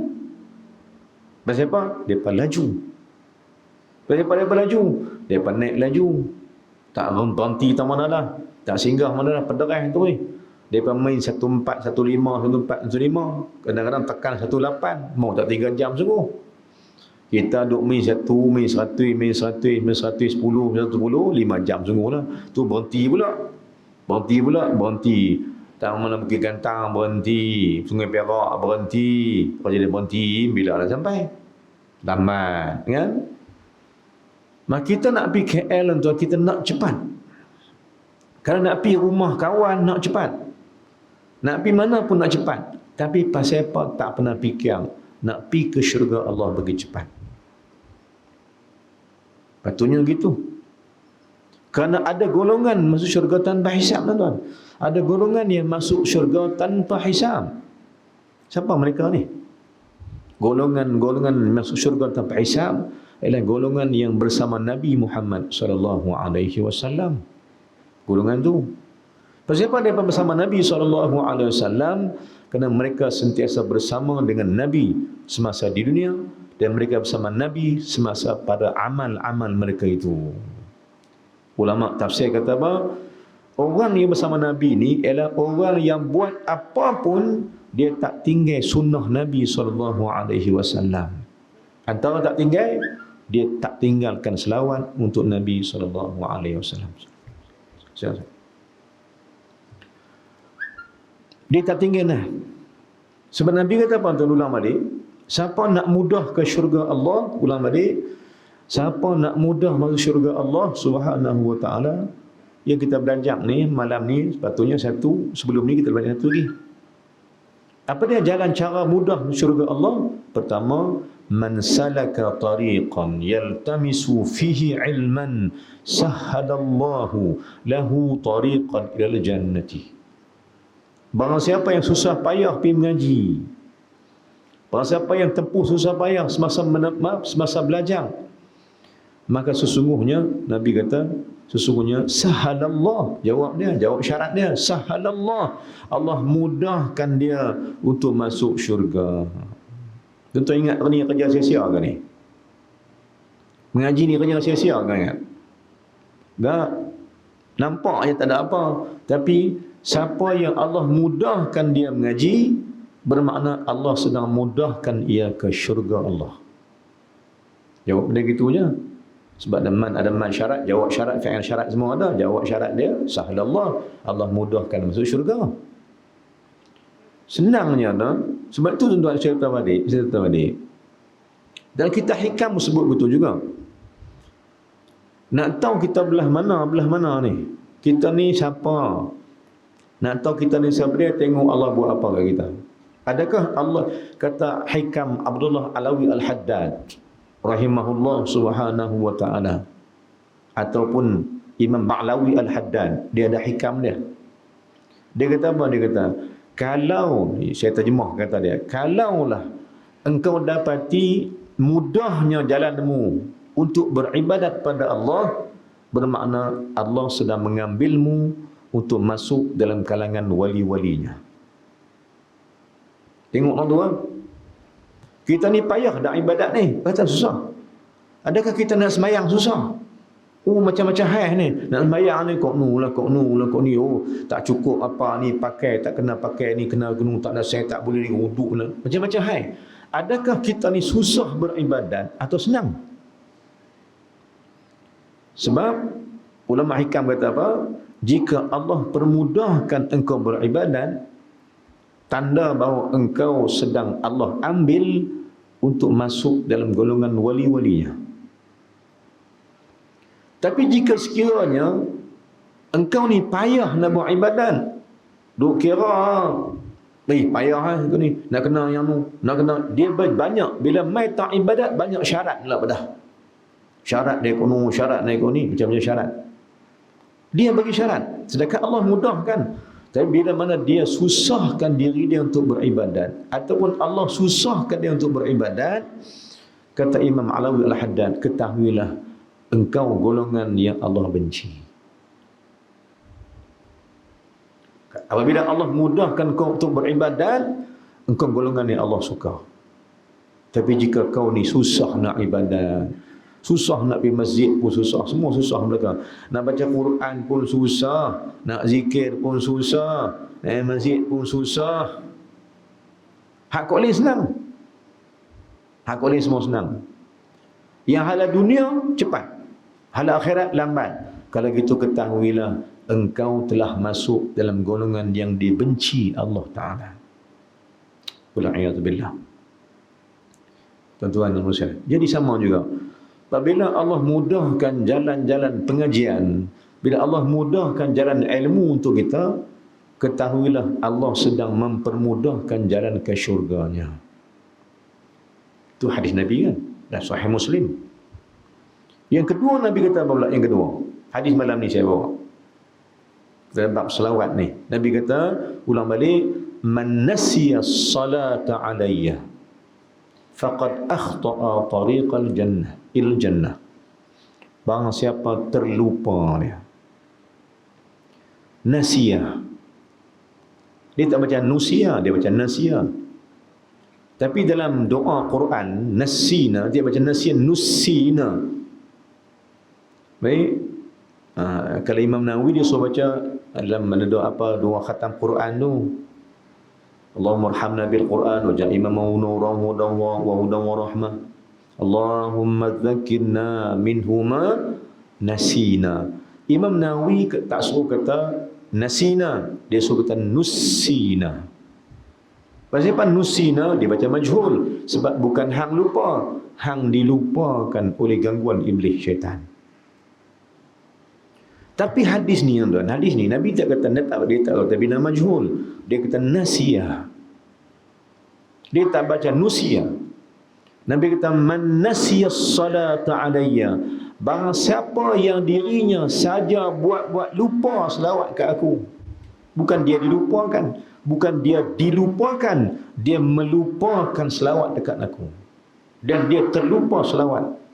Pasal apa? Mereka laju. Mereka laju. Mereka naik laju. Tak berhenti tak mana dah. Tak singgah mana dah. Pederah tu. Mereka main 14, 15, 14, 15. Kadang-kadang tekan 18. Mau tak 3 jam sungguh. Kita duk main 1, main 100, main 100, main 110, 110, 5 jam sungguh lah. Tu berhenti pula. Berhenti. Tak mana pergi Gantang berhenti. Sungai Perak berhenti. Kalau jadi berhenti, bila nak sampai? Lambat, kan? Maka kita nak pergi KL tuan, kita nak cepat. Kalau nak pergi rumah kawan, nak cepat. Nak pergi mana pun nak cepat. Tapi pasal apa tak pernah fikir nak pergi ke syurga Allah bagi cepat. Patutnya gitu. Kerana ada golongan masuk syurga tanpa hisab, tuan. Ada golongan yang masuk syurga tanpa hisab. Siapa mereka ni? Golongan masuk syurga tanpa hisab ialah golongan yang bersama Nabi Muhammad sallallahu alaihi wasallam. Golongan tu. Pasal apa mereka bersama Nabi sallallahu alaihi wasallam? Kerana mereka sentiasa bersama dengan Nabi semasa di dunia dan mereka bersama Nabi semasa pada amal-amal mereka itu. Ulama tafsir kata apa? Orang yang bersama Nabi ni ialah orang yang buat apapun dia tak tinggal sunnah Nabi SAW. Antara tak tinggal, dia tak tinggalkan selawat untuk Nabi SAW. Dia tak tinggal lah. Sebab Nabi kata apa tuan ulang balik? Siapa nak mudah ke syurga Allah, ulang balik, siapa nak mudah masuk syurga Allah Subhanahu wa taala, yang kita belajar ni malam ni sepatutnya satu, sebelum ni kita belajar satu lagi. Apa dia jalan cara mudah syurga Allah? Pertama, man salaka tariqan yaltamisu fihi ilman sahhalallahu lahu tariqan ilal jannati. Barang siapa yang susah payah pergi mengaji, barang siapa yang tempuh susah payah semasa belajar, maka sesungguhnya Nabi kata, sesungguhnya sahalallah, jawab syarat dia, sahalallah, Allah mudahkan dia untuk masuk syurga. Tuan ingat ni kerja sia-sia ke ni? Mengaji ni kerja sia-sia ke ingat? Tak. Nampak je tak ada apa. Tapi siapa yang Allah mudahkan dia mengaji, bermakna Allah sedang mudahkan ia ke syurga Allah. Jawab dia gitu je. Sebab ada man syarat, jawab syarat, fi'il syarat semua ada. Jawab syarat dia, sahlallah, Allah mudahkan masuk syurga. Senangnya dah. Sebab itu tuan-tuan saya kata tadi. Dan kita hikam sebut betul juga. Nak tahu kita belah mana ni. Kita ni siapa? Nak tahu kita ni siapa dia, tengok Allah buat apa kat kita. Adakah Allah, kata Hikam Abdullah Alawi Al-Haddad rahimahullah subhanahu wa ta'ala, ataupun Imam Ba'lawi Al-Haddad, dia ada hikam dia. Dia kata apa? Dia kata, kalau, saya terjemah kata dia, kalaulah engkau dapati mudahnya jalanmu untuk beribadat pada Allah, bermakna Allah sedang mengambilmu untuk masuk dalam kalangan wali-walinya. Tengok orang tua. Kita ni payah dah ibadat ni. Kata susah. Adakah kita nak semayang susah? Oh, macam-macam hal ni. Nak semayang ni kok ni. Oh, tak cukup apa ni pakai, tak kena pakai ni, kena gunung, tak ada saya tak boleh wuduk lah. Macam-macam hal. Adakah kita ni susah beribadat atau senang? Sebab ulama hikam kata apa? Jika Allah permudahkan engkau beribadat, tanda bahawa engkau sedang Allah ambil untuk masuk dalam golongan wali-walinya. Tapi jika sekiranya engkau ni payah nak buat ibadat, duk kira, payah aku ni, nak kena yang tu, nak kena, dia banyak, bila mai tak ibadat, banyak syarat lah pada. Syarat dia kono, syarat dia kono ni, macam-macam syarat. Dia bagi syarat, sedangkan Allah mudahkan. Tapi bila mana dia susahkan diri dia untuk beribadat, ataupun Allah susahkan dia untuk beribadat, kata Imam Alawi Al-Haddad, ketahuilah engkau golongan yang Allah benci. Apabila Allah mudahkan kau untuk beribadat, engkau golongan yang Allah suka. Tapi jika kau ni susah nak ibadat, susah nak pergi masjid pun susah, semua susah mereka. Nak baca Quran pun susah, nak zikir pun susah, masjid pun susah. Hak kau boleh senang. Hak kau boleh semua senang. Yang halal dunia cepat, halal akhirat lambat. Kalau gitu ketahuilah engkau telah masuk dalam golongan yang dibenci Allah Ta'ala. Wal'iyadzubillah. Tuan-tuan dan puan-puan. Jadi sama juga. Apabila Allah mudahkan jalan-jalan pengajian, bila Allah mudahkan jalan ilmu untuk kita, ketahuilah Allah sedang mempermudahkan jalan ke syurganya. Itu hadis Nabi kan? Dan Sahih Muslim. Yang kedua Nabi kata apa pula? Yang kedua, hadis malam ni saya bawa dalam bab selawat ni. Nabi kata, ulang balik, man nasiya salata alayya faqad akhta'a tariqal jannah il jannah. Barang siapa terlupa dia, nasiya, dia tak baca nusia, dia baca nasiya. Tapi dalam doa Quran, nasina, dia baca nasiya, nusina. Baik. Kalau Imam Nawawi dia suruh baca dalam doa apa, doa khatam Quran tu, Allahumma arhamna bil Quran wa ja'al imamu nuran wa hudan wa rahmah. Allahumma dzakirna minhuma nasina. Imam Nawawi tak suruh kata nasina, dia suruh kata nusina. Pasal apa nusina? Dia baca majhul. Sebab bukan hang lupa, hang dilupakan oleh gangguan iblis syaitan. Tapi hadis ni tuan, hadis ni Nabi tak kata dia tak kata bina majhul. Dia kata nasiya. Dia tak baca nusia. Nabi kata man nasiya salata alayya. Barang siapa yang dirinya saja buat lupa selawat ke aku. Bukan dia dilupakan, bukan dia dilupakan, dia melupakan selawat dekat aku. Dan dia terlupa selawat.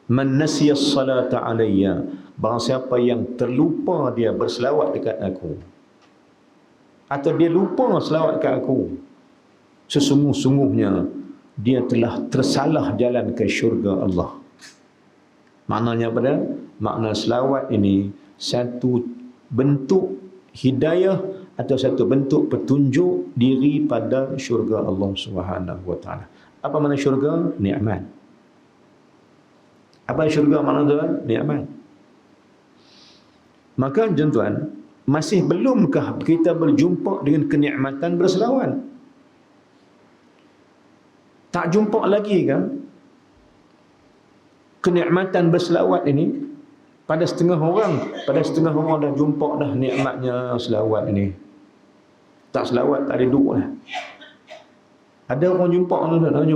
Man nasiya salata alayya. Barang siapa yang terlupa dia berselawat dekat aku, atau dia lupa selawat dekat aku, sesungguh-sungguhnya dia telah tersalah jalan ke syurga Allah. Maknanya apa dia? Makna selawat ini satu bentuk hidayah atau satu bentuk petunjuk diri pada syurga Allah Subhanahu wa taala. Apa makna syurga? Nikmat. Apa syurga makna tuan? Nikmat. Maka tuan, masih belumkah kita berjumpa dengan kenikmatan berselawat? Tak jumpa lagi kan kenikmatan berselawat ini? Pada setengah orang dah jumpa dah nikmatnya selawat ini. Tak selawat tak ada duduk lah. Ada orang jumpa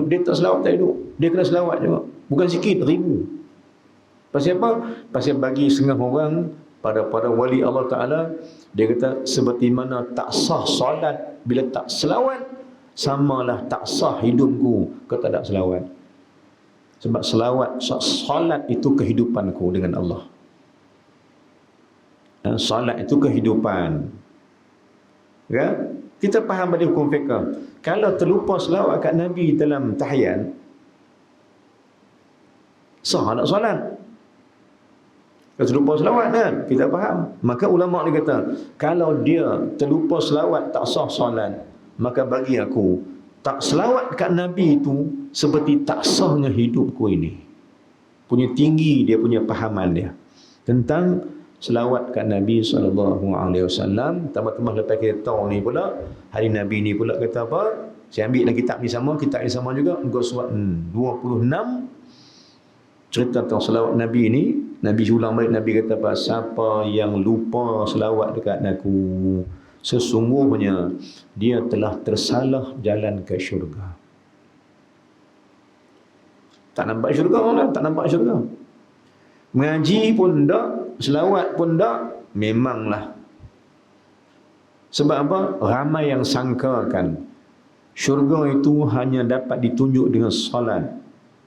dia tak selawat tak ada duduk, dia kena selawat juga. Bukan sikit, ribu. Pasal apa? Pasal bagi setengah orang, pada wali Allah Ta'ala, dia kata seperti mana tak sah solat bila tak selawat, samalah tak sah hidupku kalau tak ada selawat. Sebab solat itu kehidupanku dengan Allah. Dan solat itu kehidupan. Ya? Kita faham pada hukum fiqh. Kalau terlupa selawat kat Nabi dalam tahiyat, sah tak solat? Kalau terlupa selawat kan, kita faham. Maka ulama dia kata, kalau dia terlupa selawat tak sah solat, maka bagi aku, tak selawat kat Nabi itu seperti tak sahnya hidupku ini. Punya tinggi dia punya pahaman dia tentang selawat kat Nabi SAW. Tambah-tambah lepas kita tahu ni pula, hari Nabi ni pula kata apa? Saya ambil dalam kitab ni sama juga. Muka surat 26 cerita tentang selawat Nabi ni. Nabi ulang balik, Nabi kata apa? Siapa yang lupa selawat dekat aku, sesungguhnya dia telah tersalah jalan ke syurga. Tak nampak syurga orang, tak nampak syurga. Mengaji pun tak, selawat pun tak, memanglah. Sebab apa? Ramai yang sangkakan syurga itu hanya dapat ditunjuk dengan salat.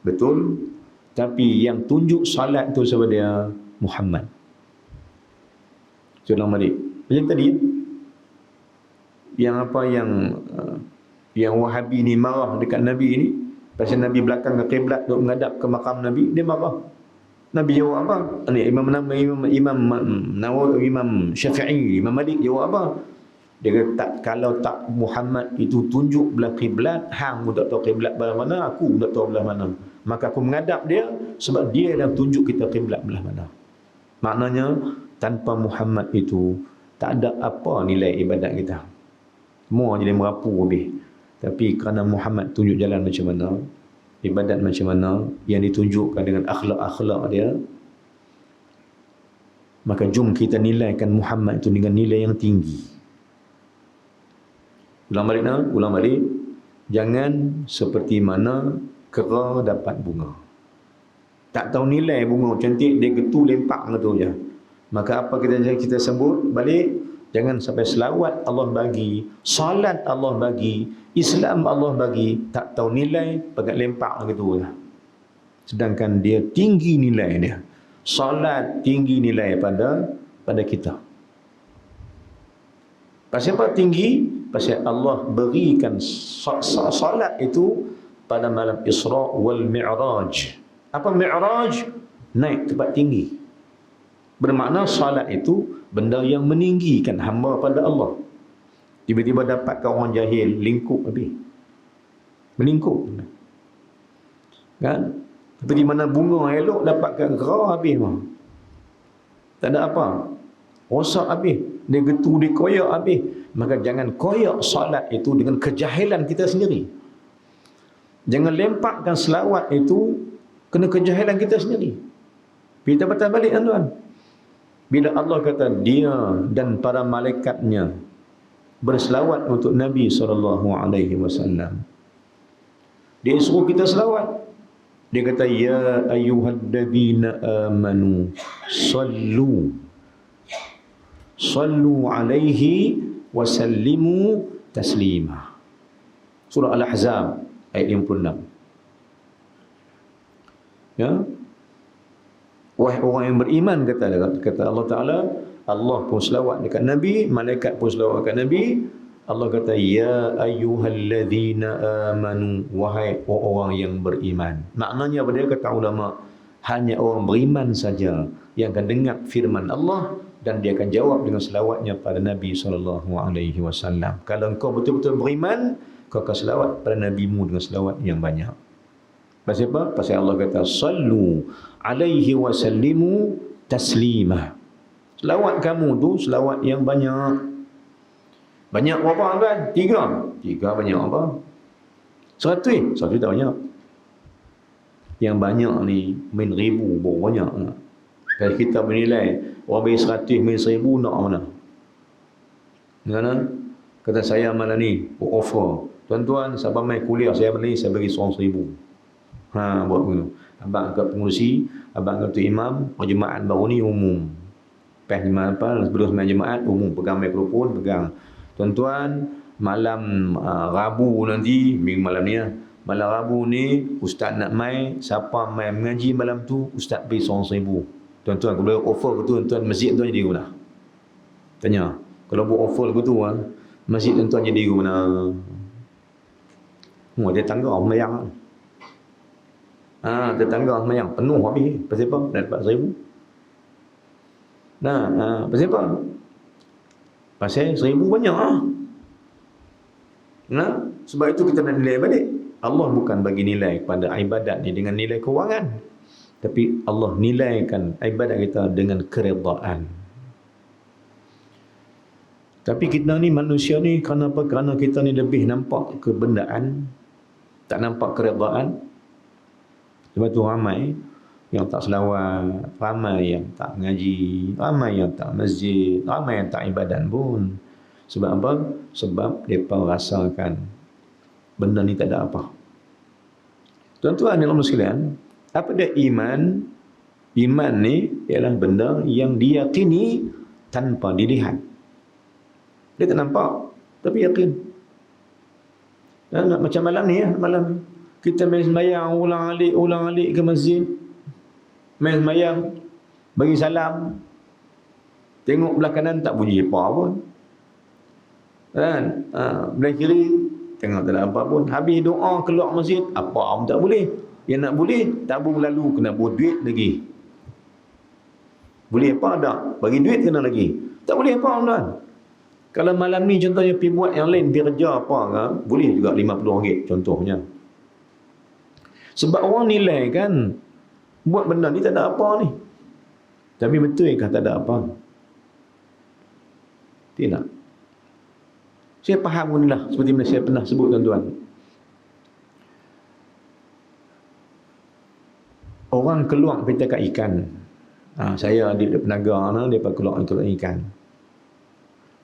Betul? Tapi yang tunjuk salat itu siapa dia? Muhammad. Ulang balik. Macam tadi, yang apa yang Yang Wahabi ni marah dekat Nabi ni, pasal Nabi belakang ke kiblat duk menghadap ke makam Nabi, dia marah. Nabi jawab apa? Ni Imam Nawawi, Imam Syafi'i, Imam Malik jawab apa? Dia kata, kalau tak Muhammad itu tunjuk belah kiblat, hang pun tak tahu kiblat belah mana, aku pun tak tahu belah mana. Maka aku menghadap dia sebab dia yang tunjuk kita kiblat belah mana. Maknanya tanpa Muhammad itu tak ada apa nilai ibadat kita. Semua jadi merapu habis. Tapi kerana Muhammad tunjuk jalan macam mana, ibadat macam mana yang ditunjukkan dengan akhlak-akhlak dia, maka jom kita nilaikan Muhammad itu dengan nilai yang tinggi. Ulang balik, jangan seperti mana kera dapat bunga. Tak tahu nilai bunga cantik, dia getu lempak gitu je. Maka apa kita sebut balik, jangan sampai selawat Allah bagi, salat Allah bagi, Islam Allah bagi, tak tahu nilai, pegat lempak gitu je. Sedangkan dia tinggi nilai dia. Salat tinggi nilai pada kita. Pasal apa tinggi? Pasal Allah berikan salat itu pada malam Isra wal Mi'raj. Apa Mi'raj? Naik tempat tinggi. Bermakna salat itu benda yang meninggikan hamba pada Allah. Tiba-tiba dapat ke orang jahil, lingkup habis. Melingkup. Kan? Seperti mana bunga elok dapatkan kera habis mah. Tak ada apa. Rosak habis. Dia getu, dia koyak habis. Maka jangan koyak salat itu dengan kejahilan kita sendiri. Jangan lempakkan selawat itu kena kejahilan kita sendiri. Kita patah balik tuan-tuan. Bila Allah kata dia dan para malaikatnya berselawat untuk Nabi SAW, dia suruh kita selawat. Dia kata, ya ayyuhalladzina amanu sallu alaihi wasallimu taslima. Surah Al-Ahzab ayat 56. Ya. Wahai orang yang beriman, kata Allah Ta'ala, Allah pun selawat dekat Nabi, malaikat pun selawat dekat Nabi. Allah kata, ya ayyuhalladzina amanu, wahai orang yang beriman. Maknanya apa dia? Kata ulama, hanya orang beriman saja yang akan dengar firman Allah dan dia akan jawab dengan selawatnya pada Nabi SAW. Kalau engkau betul-betul beriman, kau akan selawat pada Nabimu dengan selawat yang banyak. Pasal apa? Pasal Allah kata, sallu alaihi wasallimu taslima. Selawat kamu tu selawat yang banyak. Banyak berapa kan? 3 banyak apa? 100 tak banyak. Yang banyak ni main ribu baru banyak. Kalau kita menilai orang bagi 100 main 1000 nak mana? Mana? Kata saya malam ni offer, tuan-tuan sabar mai kuliah saya malam ni saya bagi 100,000. Buat begitu. Abang angkat pengurusi, abang angkat tu imam, jemaat baru ni umum. Lepas jemaat apa, sebelum sembahyang jemaat umum, pegang mikrofon, pegang. Tuan-tuan, malam Rabu nanti, minggu malam ni lah. Malam Rabu ni, ustaz nak mai, siapa mai mengaji malam tu, ustaz bagi 100,000. Tuan-tuan, kalau offer ke tu, tuan-tuan masjid tuan jadi mana? Tanya. Kalau buat offer ke tu, masjid tuan-tuan jadi mana? Dia tangga semayang. Tetangga semayang penuh habis. Pasal apa? Dah dapat 1,000. Pasal apa? Pasal 1,000 banyak. Sebab itu kita nak nilai balik. Allah bukan bagi nilai kepada ibadat ni dengan nilai kewangan. Tapi Allah nilaikan ibadat kita dengan keredaan. Tapi kita ni manusia ni kenapa? Kerana kita ni lebih nampak kebendaan, tak nampak keredaan. Sebab tu ramai yang tak selawat, ramai yang tak mengaji, ramai yang tak masjid, ramai yang tak ibadat pun. Sebab apa? Sebab mereka rasakan benda ni tak ada apa. Tuan-tuan dan puan-puan sekalian, apa dia iman? Iman ni ialah benda yang diyakini tanpa dilihat. Dia tak nampak, tapi yakin. Macam malam ni malam kita main sembahyang ulang alik ke masjid. Main sembahyang, bagi salam. Tengok belah kanan tak bunyi apa pun. Kan? Belah kiri tengok tak ada apa pun. Habis doa keluar masjid, apa pun tak boleh. Yang nak boleh, tabung lalu kena buat duit lagi. Boleh apa tak? Bagi duit kena lagi. Tak boleh apa tuan. Kalau malam ni contohnya pergi buat yang lain, pergi kerja apa ke, boleh juga RM50 contohnya. Sebab orang nilai kan, buat benda ni tak ada apa ni. Tapi betul ke tak ada apa? Tidak. Saya faham pun lah, seperti mana saya pernah sebut tuan-tuan. Orang keluar pergi tangkap ikan. Saya di penaga dia keluar untuk ikan.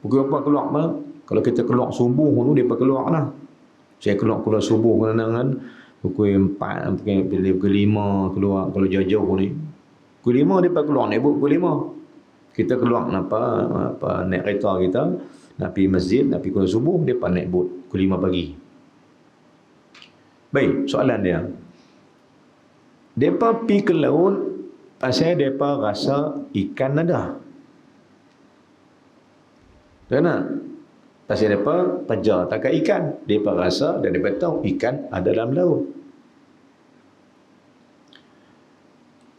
Pukul apa keluar apa? Kalau kita keluar subuh tu, dia keluar lah. Saya keluar subuh kadang-kadang pukul 4, pukul 5 keluar. Kalau jauh-jauh ni, pukul 5 dia keluar, naik bot pukul 5. Kita keluar apa naik kereta kita, nak pergi masjid, nak pergi keluar subuh, dia naik bot pukul 5 pagi. Baik, soalan dia. Mereka pergi ke laut pasal mereka rasa ikan ada. Kenapa? Pasal mereka kerja tangkap ikan. Mereka rasa dan mereka tahu ikan ada dalam laut.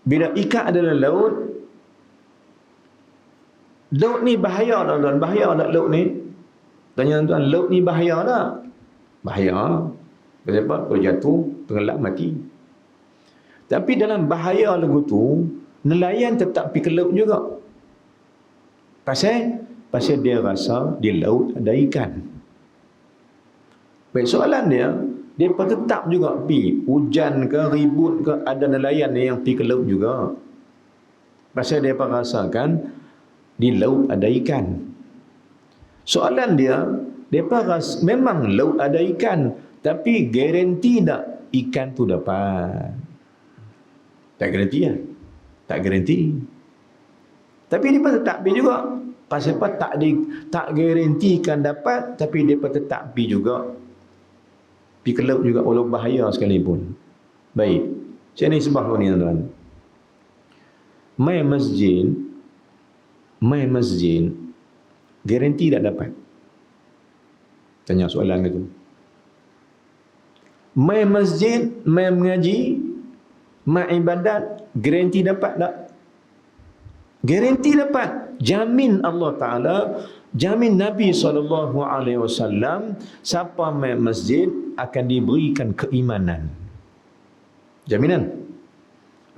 Bila ikan ada dalam laut, laut ni bahaya tak tuan? Bahaya tak laut ni? Tanya tuan, laut ni bahaya tak? Bahaya. Kenapa? Kalau jatuh, tenggelam, mati. Tapi dalam bahaya lagu tu, nelayan tetap pergi ke laut juga. Pasal dia rasa di laut ada ikan. Baik, soalan dia tetap juga pergi. Hujan ke, ribut ke, ada nelayan yang pergi ke laut juga. Pasal dia rasakan di laut ada ikan. Soalan dia rasa memang laut ada ikan, tapi garanti tak ikan tu dapat? Tak garanti ya? Tak garanti. Tapi dia tetap pergi juga. Pasal apa tak garantikan dapat, tapi dia tetap pergi juga. Pergi ke laut juga walau bahaya sekalipun. Baik. Saya ni sebab ni tuan-tuan. Mai masjid garanti tak dapat. Tanya soalan itu. Mai masjid, mai mengaji, mai ibadat, garanti dapat tak? Garanti dapat. Jamin Allah Ta'ala, jamin Nabi SAW, siapa mai masjid akan diberikan keimanan. Jaminan.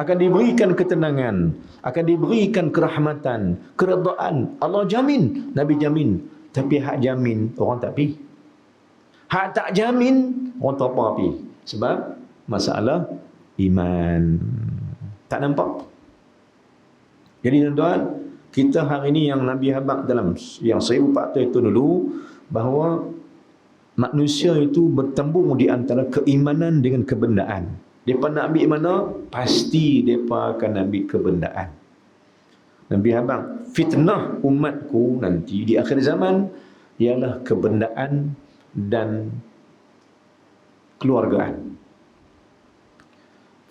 Akan diberikan ketenangan, akan diberikan kerahmatan, keredaan. Allah jamin, Nabi jamin. Tapi hak jamin, orang tak pergi. Hak tak jamin, orang tak apa pergi. Sebab masalah iman. Tak nampak. Jadi tuan-tuan, kita hari ini yang Nabi habaq dalam yang 1400 itu dulu, bahawa manusia itu bertembung di antara keimanan dengan kebendaan. Mereka nak ambil mana? Pasti mereka akan ambil kebendaan. Nabi habaq, fitnah umatku nanti di akhir zaman ialah kebendaan dan keluargaan.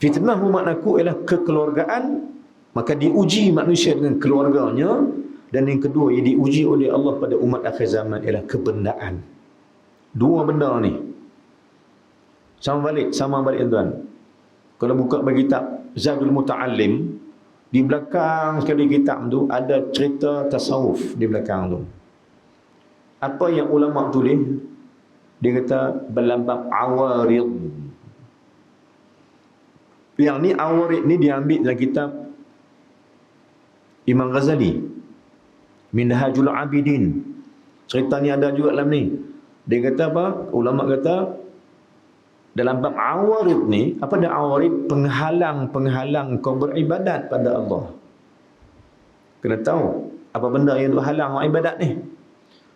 Fitnah umat aku ialah kekeluargaan, maka diuji manusia dengan keluarganya, dan yang kedua yang diuji oleh Allah pada umat akhir zaman ialah kebendaan. Dua benda ni sama balik tuan. Kalau buka bagi kitab Zadul Muta'allim, di belakang sekali kitab tu ada cerita tasawuf di belakang tu. Apa yang ulama tulis? Dia kata berlambang awarid. Yang ni awarid ni diambil dalam kitab Imam Ghazali, Minhajul Abidin. Cerita ni ada juga dalam ni. Dia kata apa? Ulama kata dalam bab awarid ni, apa dia awarid? Penghalang kau beribadat pada Allah. Kena tahu apa benda yang halang ibadat ni.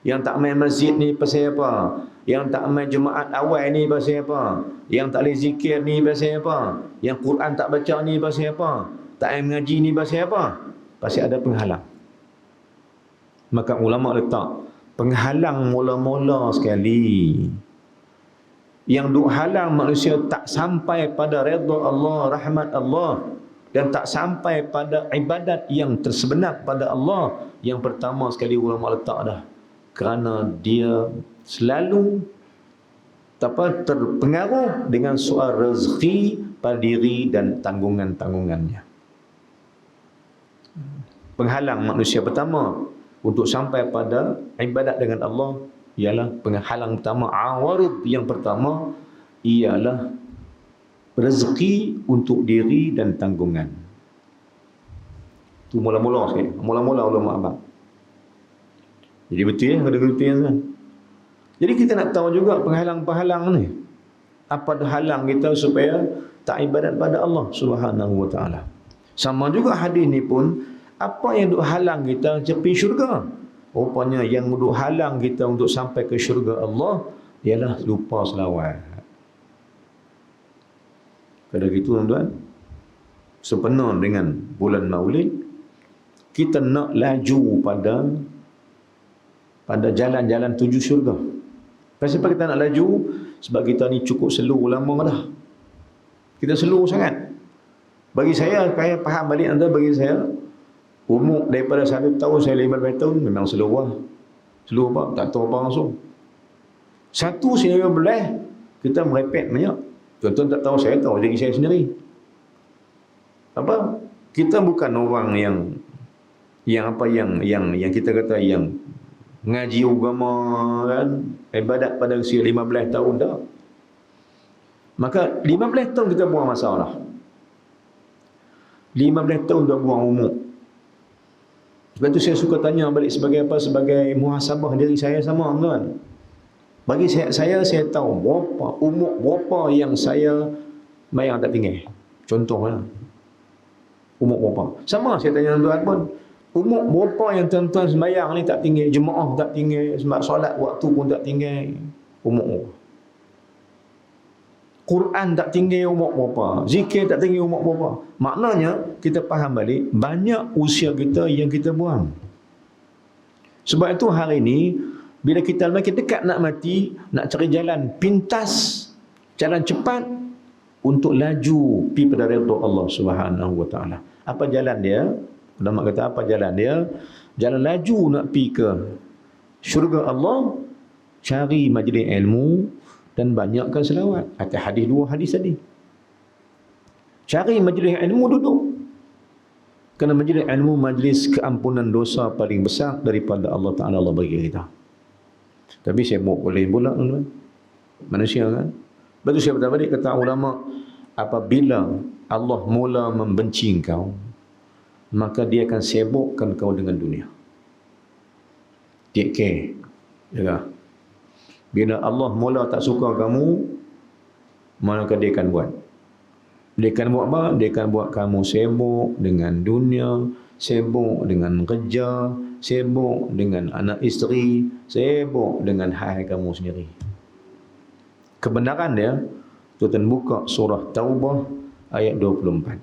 Yang tak main masjid ni pasal apa? Yang tak main Jumaat awal ni pasal apa? Yang tak boleh zikir ni pasal apa? Yang Quran tak baca ni pasal apa? Tak main mengaji ni pasal apa? Pasal ada penghalang. Maka ulama letak penghalang mula-mula sekali. Yang duk halang manusia tak sampai pada redha Allah, rahmat Allah, dan tak sampai pada ibadat yang tersebenar pada Allah. Yang pertama sekali ulama letak dah, kerana dia selalu terpengaruh dengan soal rezeki pada diri dan tanggungan-tanggungannya. Penghalang manusia pertama untuk sampai pada ibadat dengan Allah ialah penghalang pertama, awarid yang pertama ialah rezeki untuk diri dan tanggungan. Itu mula-mula sekali. Mula-mula ulama abang. Jadi betul ya, ada betul kan? Jadi kita nak tahu juga penghalang-penghalang ni. Apa halang kita supaya tak ibadat pada Allah Subhanahu wa taala. Sama juga hadis ni pun, apa yang duk halang kita capai syurga? Rupanya yang duk halang kita untuk sampai ke syurga Allah ialah lupa selawat. Pada gitu tuan-tuan, sepenuh dengan bulan Maulid, kita nak laju pada jalan-jalan tuju syurga. Kenapa kita nak laju? Sebab kita ni cukup slow lama dah. Kita slow sangat. Bagi saya, saya faham balik anda, bagi saya, umur daripada 1 tahun saya 15 tahun, memang slow lah. Slow apa? Tak tahu apa langsung. 1 sehingga 15, kita merepek banyak. Tuan-tuan tak tahu, saya tahu diri saya sendiri. Apa? Kita bukan orang yang kita kata yang ngaji agama kan, ibadat pada usia 15 tahun dah. Maka 15 tahun kita buang masa lah. 15 tahun dah buang umur. Sebab tu saya suka tanya balik sebagai apa? Sebagai muhasabah diri saya sama tuan. Bagi saya tahu umur berapa yang saya bayang tak tinggal. Contohnya umur berapa. Sama saya tanya tuan pun, umur berapa yang tuan-tuan sembahyang ni tak tinggal, jemaah tak tinggal, sebab solat waktu pun tak tinggal. Umur berapa? Quran tak tinggal umur berapa? Zikir tak tinggal umur berapa? Maknanya kita faham balik, banyak usia kita yang kita buang. Sebab itu hari ini bila kita makin dekat nak mati, nak cari jalan pintas, jalan cepat untuk laju pergi pada redha Allah Subhanahu wa taala. Apa jalan dia? Ulama kata apa jalan dia? Jalan laju nak pergi ke syurga Allah, cari majlis ilmu dan banyakkan selawat. Atas hadis 2 hadis tadi. Cari majlis ilmu duduk. Kerana majlis ilmu majlis keampunan dosa paling besar daripada Allah Ta'ala Allah bagi kita. Tapi sibuk boleh pula tuan-tuan. Manusia kan. Lepas tu saya berkata balik, kata ulama, apabila Allah mula membenci engkau, maka dia akan sibukkan kau dengan dunia. Take care. Ya. Bila Allah mula tak suka kamu, maka dia akan buat. Dia akan buat apa? Dia akan buat kamu sibuk dengan dunia, sibuk dengan kerja, sibuk dengan anak isteri, sibuk dengan hal kamu sendiri. Kebenaran dia, tuan buka surah Taubah ayat 24.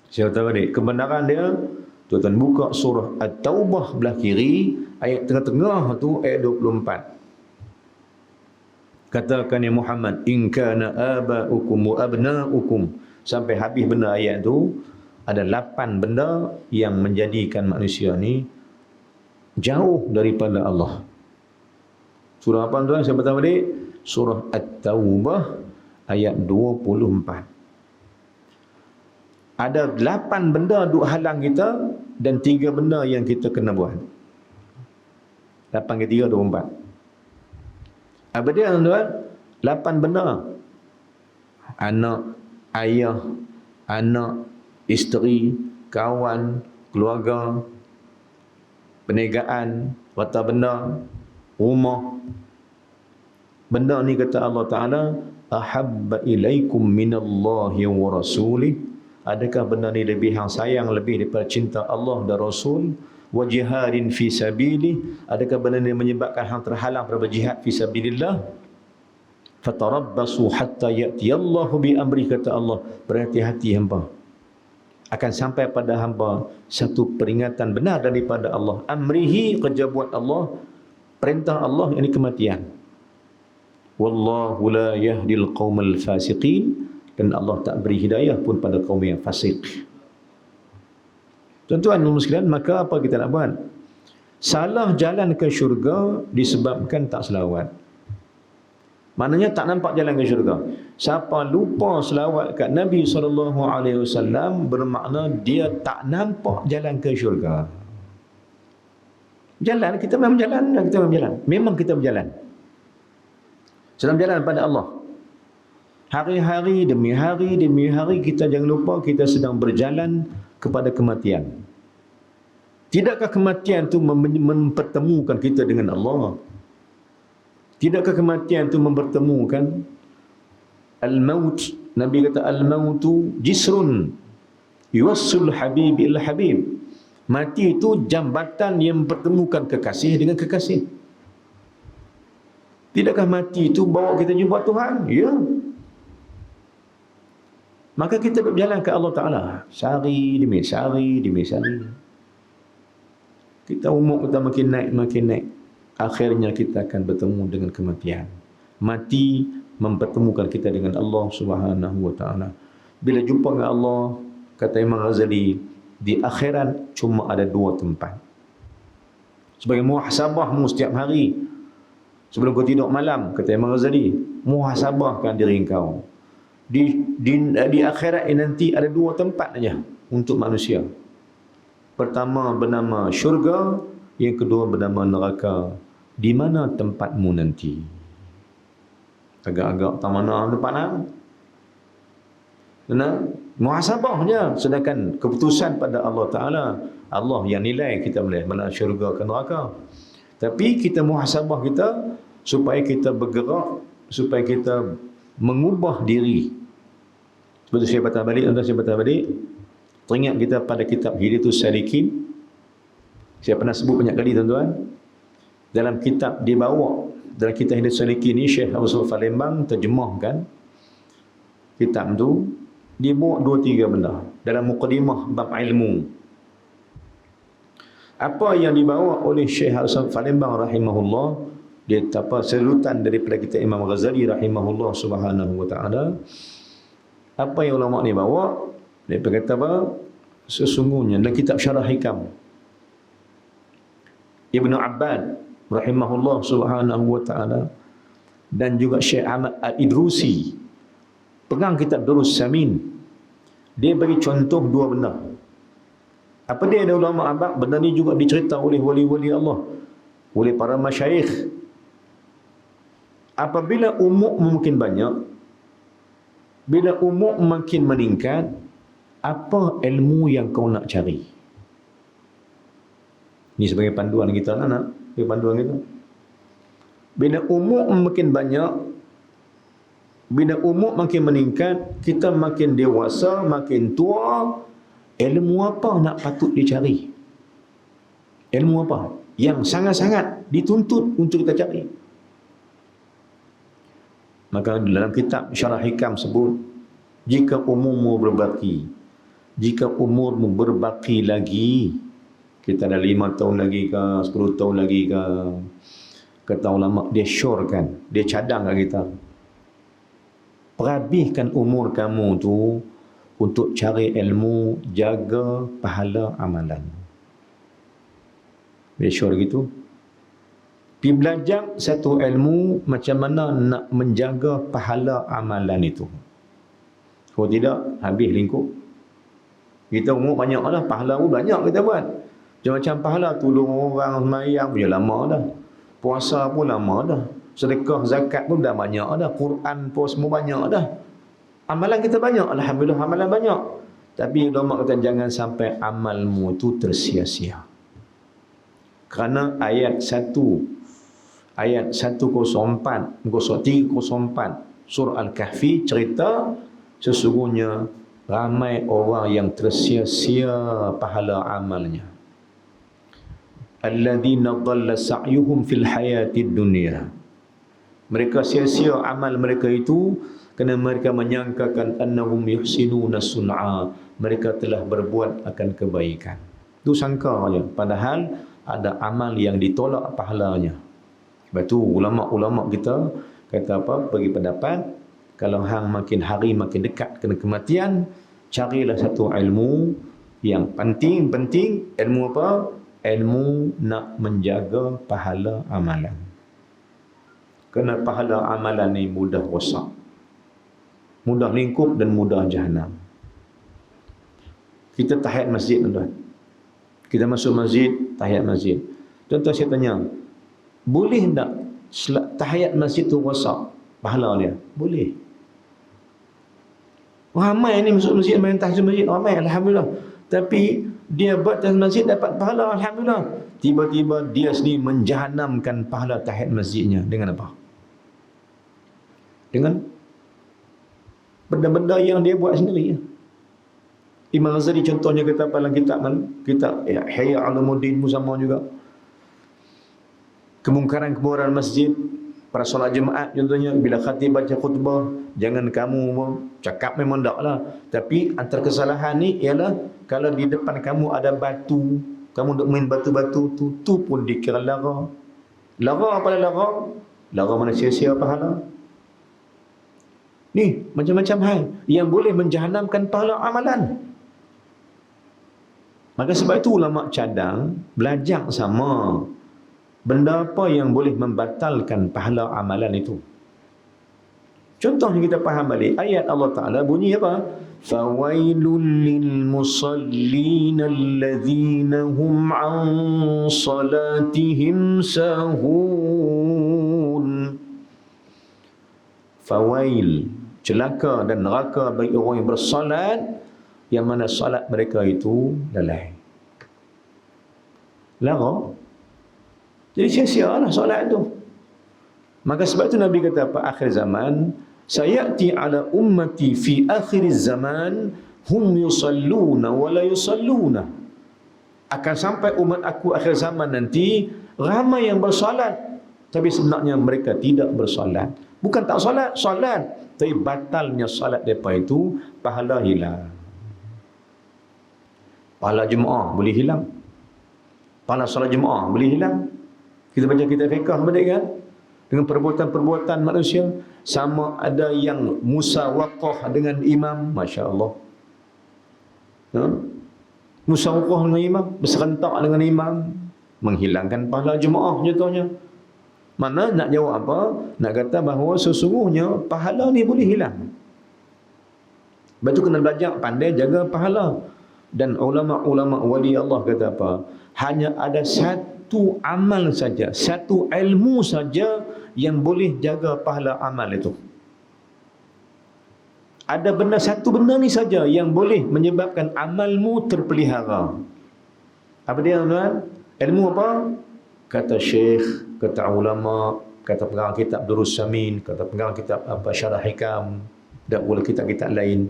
Saya kata tadi, kebenaran dia, tuan buka surah At-Taubah belah kiri, ayat tengah-tengah tu ayat 24. Katakan ya Muhammad, in kana aba'ukum wa abna'ukum, sampai habis benda ayat tu. Ada 8 benda yang menjadikan manusia ni jauh daripada Allah. Surah apa tuan? Saya beritahu tadi, surah At-Taubah ayat 24. Ada 8 benda duk halang kita dan 3 benda yang kita kena buat. 8 ke 3, 24. Apa dia tuan? 8 benda. Anak, ayah, anak, isteri, kawan, keluarga, perniagaan, harta benda, rumah. Benda ni kata Allah Ta'ala, ahabba ilaikum minallahi wa rasulih. Adakah benda ni lebih hang sayang, lebih daripada cinta Allah dan Rasul? Wa jihadin fi sabilih. Adakah benda ni menyebabkan hang terhalang daripada jihad fi sabilillah? Fatarabbasu hatta ya'tiyallahu bi amri, kata Allah, berhati-hati hamba. Akan sampai pada hamba satu peringatan benar daripada Allah. Amrihi, kerja buat Allah, perintah Allah, ini kematian. Wallahu la yahdil qaumal fasiqin, dan Allah tak beri hidayah pun pada kaum yang fasik. Tuan-tuan dan sekalian, maka apa kita nak buat? Salah jalan ke syurga disebabkan tak selawat. Maknanya tak nampak jalan ke syurga. Siapa lupa selawat kat Nabi SAW, bermakna dia tak nampak jalan ke syurga. Jalan, kita memang jalan, kita memang jalan. Memang kita berjalan. Sedang berjalan pada Allah. Hari-hari demi hari kita jangan lupa kita sedang berjalan kepada kematian. Tidakkah kematian itu mempertemukan kita dengan Allah? Tidakkah kematian itu mempertemukan al-maut? Nabi kata al-mautu jisrun yuwassul habib ila habib. Mati itu jambatan yang mempertemukan kekasih dengan kekasih. Tidakkah mati itu bawa kita jumpa Tuhan? Ya. Maka kita berjalan ke Allah Ta'ala. Sehari demi sehari demi sehari. Kita umur kita makin naik. Akhirnya kita akan bertemu dengan kematian. Mati mempertemukan kita dengan Allah Subhanahu wa Ta'ala. Bila jumpa dengan Allah, kata Imam Ghazali, di akhirat cuma ada dua tempat. Sebagai muhasabahmu setiap hari, sebelum kau tidur malam, kata Imam Ghazali, muhasabahkan diri kau. Di akhirat ini nanti ada dua tempat saja untuk manusia. Pertama bernama syurga, yang kedua bernama neraka. Di mana tempatmu nanti? Agak-agak tak mana tempat nak? Muhasabahnya, sedangkan keputusan pada Allah Ta'ala. Allah yang nilai kita boleh mana syurga ke neraka. Tapi kita muhasabah kita supaya kita bergerak, supaya kita mengubah diri. Seperti saya baca balik, teringat kita pada kitab Hidayatus Salikin. Saya pernah sebut banyak kali tuan-tuan. Dalam kitab dibawa, dalam kitab Hidayatus Salikin ni Syekh Abdul Sultan Palembang terjemahkan kitab tu. Dia bawa 2-3 benda dalam mukadimah bab ilmu. Apa yang dibawa oleh Syekh Hasan Palembang rahimahullah, dia serutan daripada kita Imam Ghazali rahimahullah subhanahu wa ta'ala. Apa yang ulama ni bawa, dia berkata apa? Sesungguhnya dalam kitab Syarah Hikam Ibnu Abbad rahimahullah subhanahu wa ta'ala, dan juga Syekh Ahmad Al-Idrusi pegang kitab Durus Samin, dia bagi contoh dua benda. Apa dia ada ulama abad? Benda ni juga dicerita oleh wali-wali Allah, oleh para masyayikh. Apabila umur mungkin banyak, bila umur makin meningkat, apa ilmu yang kau nak cari? Ini sebagai panduan kita nak, sebagai panduan kita. Bila umur makin banyak, bila umur makin meningkat, kita makin dewasa, makin tua, ilmu apa nak patut dicari? Ilmu apa yang sangat-sangat dituntut untuk kita cari? Maka dalam kitab Syarah Hikam sebut, jika umurmu berbaki, jika umurmu berbaki lagi, kita dah 5 tahun lagi ke, 10 tahun lagi ke, kata ulama, dia syorkan, dia cadang kat kita. Perhabiskan umur kamu tu untuk cari ilmu, jaga pahala amalan. Dia sure gitu. Pergi belajar satu ilmu macam mana nak menjaga pahala amalan itu. Kalau tidak, habis lingkup. Kita umur banyak dah, pahala pun banyak kita buat. Macam pahala tolong orang semayang punya lama dah. Puasa pun lama dah. Sedekah, zakat pun dah banyak dah. Quran pun semua banyak dah. Amalan kita banyak. Alhamdulillah amalan banyak. Tapi ulama kata jangan sampai amalmu tu tersia-sia. Kerana ayat 104, 304 surah Al-Kahfi cerita sesungguhnya ramai orang yang tersia-sia pahala amalnya. Alladzina dhalla sa'yuhum fil hayatid dunya. Mereka sia-sia amal mereka itu kerana mereka menyangkakan annahum yuhsinuna sun'a, mereka telah berbuat akan kebaikan. Itu sangka saja, padahal ada amal yang ditolak pahalanya. Sebab tu ulama-ulama kita kata apa? Bagi pendapat, kalau hang makin hari makin dekat kena kematian, carilah satu ilmu yang penting. Ilmu apa? Ilmu nak menjaga pahala amalan. Kerana pahala amalan ni mudah rosak, mudah lingkup dan mudah jahanam. Kita tahiyat masjid, tuan-tuan. Kita masuk masjid, tahiyat masjid. Tuan-tuan, saya tanya, boleh tak tahiyat masjid tu rosak pahala dia? Boleh. Ramai ni masuk masjid, main tahiyat masjid, ramai, alhamdulillah. Tapi dia buat tahiyat masjid dapat pahala, alhamdulillah. Tiba-tiba dia sendiri menjahanamkan pahala tahiyat masjidnya. Dengan apa? Dengan benda-benda yang dia buat sendiri. Imam Ghazali contohnya kata dalam kitab Ihya Ulumuddin sama juga. Kemungkaran-kemungkaran masjid, pada solat Jumaat contohnya, bila khatib baca khutbah, jangan kamu cakap memang tak lah. Tapi antara kesalahan ni ialah kalau di depan kamu ada batu, kamu duk main batu-batu tu pun dikira lara. Lara apa lara? Lara mana sia-sia pahala. Ni macam-macam hal yang boleh menjahanamkan pahala amalan. Maka sebab itu ulama cadang belajar sama benda apa yang boleh membatalkan pahala amalan itu. Contohnya kita faham balik ayat Allah Ta'ala bunyi apa? Fawailul lil musallin alladhina hum an salatihim sahun. Fawail, celaka dan neraka bagi orang yang bersolat yang mana solat mereka itu lalai. Lara. Jadi sia-sia lah solat tu. Maka sebab tu Nabi kata apa? Akhir zaman, sayati ala ummati fi akhir zaman hum yusalluna wa la yusalluna. Akan sampai umat aku akhir zaman nanti ramai yang bersolat tapi sebenarnya mereka tidak bersolat. Bukan tak solat, solat, tapi batalnya solat mereka itu pahala hilang. Pahala Jumaat boleh hilang. Pahala solat Jumaat boleh hilang. Kita baca kitab fiqh balik kan? Dengan perbuatan-perbuatan manusia, sama ada yang musawaqah dengan imam, masya-Allah. Ha? Musawaqah dengan imam, berserentak dengan imam, menghilangkan pahala Jumaat contohnya. Mana nak jawab apa? Nak kata bahawa sesungguhnya pahala ni boleh hilang. Sebab tu kena belajar pandai jaga pahala. Dan ulama-ulama wali Allah kata apa? Hanya ada satu amal saja, satu ilmu saja yang boleh jaga pahala amal itu. Ada satu benda ni saja yang boleh menyebabkan amalmu terpelihara. Apa dia, tuan? Ilmu apa? Kata syekh, kata ulama, kata pengarang kitab Durus Samin, kata pengarang kitab Syarah Hikam, dan pula kitab-kitab lain.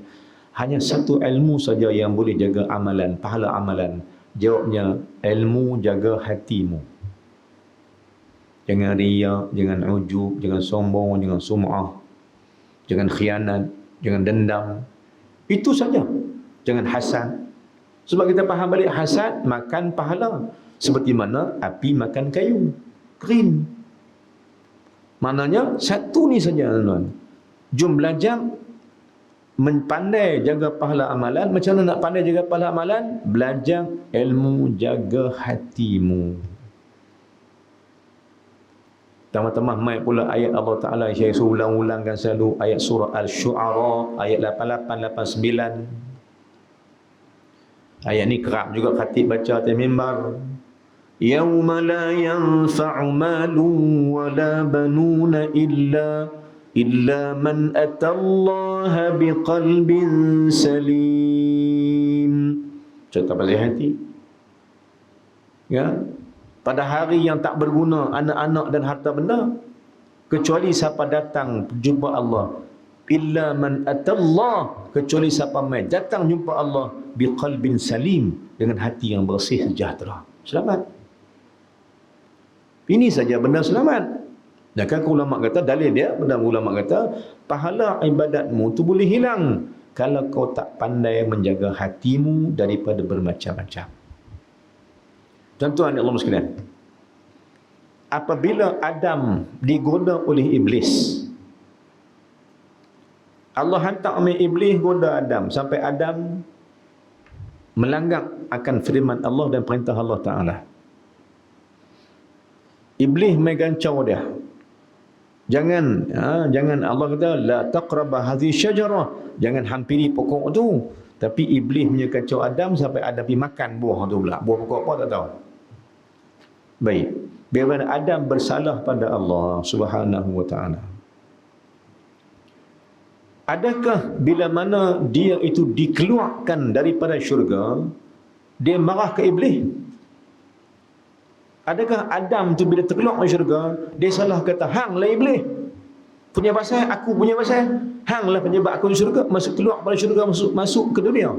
Hanya satu ilmu saja yang boleh jaga amalan, pahala amalan. Jawabnya, ilmu jaga hatimu. Jangan riak, jangan ujub, jangan sombong, jangan sum'ah, jangan khianat, jangan dendam. Itu saja. Jangan hasad. Sebab kita faham balik hasad makan pahala. Seperti mana api makan kayu. Kering. Maknanya satu ni saja, tuan-tuan. Jom belajar pandai jaga pahala amalan. Macam mana nak pandai jaga pahala amalan? Belajar ilmu jaga hatimu. Tambah-tambah mai pula ayat Allah Ta'ala saya suruh ulang-ulangkan selalu, ayat surah Al-Syu'ara ayat 88-89. Ayat ni kerap juga khatib baca atas mimbar. Yauma la yanfa'u malun wa la banuna illa man atallaha biqalbin salim. Cerita pasal hati. Ya. Pada hari yang tak berguna anak-anak dan harta benda, kecuali siapa datang jumpa Allah. Illa man atallah, kecuali siapa mai datang jumpa Allah biqalbin salim, dengan hati yang bersih sejahtera. Selamat. Ini saja benda selamat. Dan kan ulama kata, dalil dia, benda ulama kata, pahala ibadatmu tu boleh hilang kalau kau tak pandai menjaga hatimu daripada bermacam-macam. Tuan-tuan Allah sekalian, apabila Adam digoda oleh iblis, Allah hantar iblis goda Adam sampai Adam melanggar akan firman Allah dan perintah Allah Ta'ala. Iblis megancau dia. Jangan Allah kata la taqraba hadhihi syajarah, jangan hampiri pokok tu. Tapi iblis punya kacau Adam sampai Adam pergi makan buah tu pula. Buah pokok apa tak tahu. Baik. Bagaimana Adam bersalah pada Allah Subhanahu wa taala. Adakah bila mana dia itu dikeluarkan daripada syurga, dia marah ke iblis? Adakah Adam tu bila terkeluar dari syurga, dia salah kata, hanglah iblis punya pasal, aku punya pasal, hanglah penyebab aku di syurga, masuk keluar pada syurga, masuk ke dunia.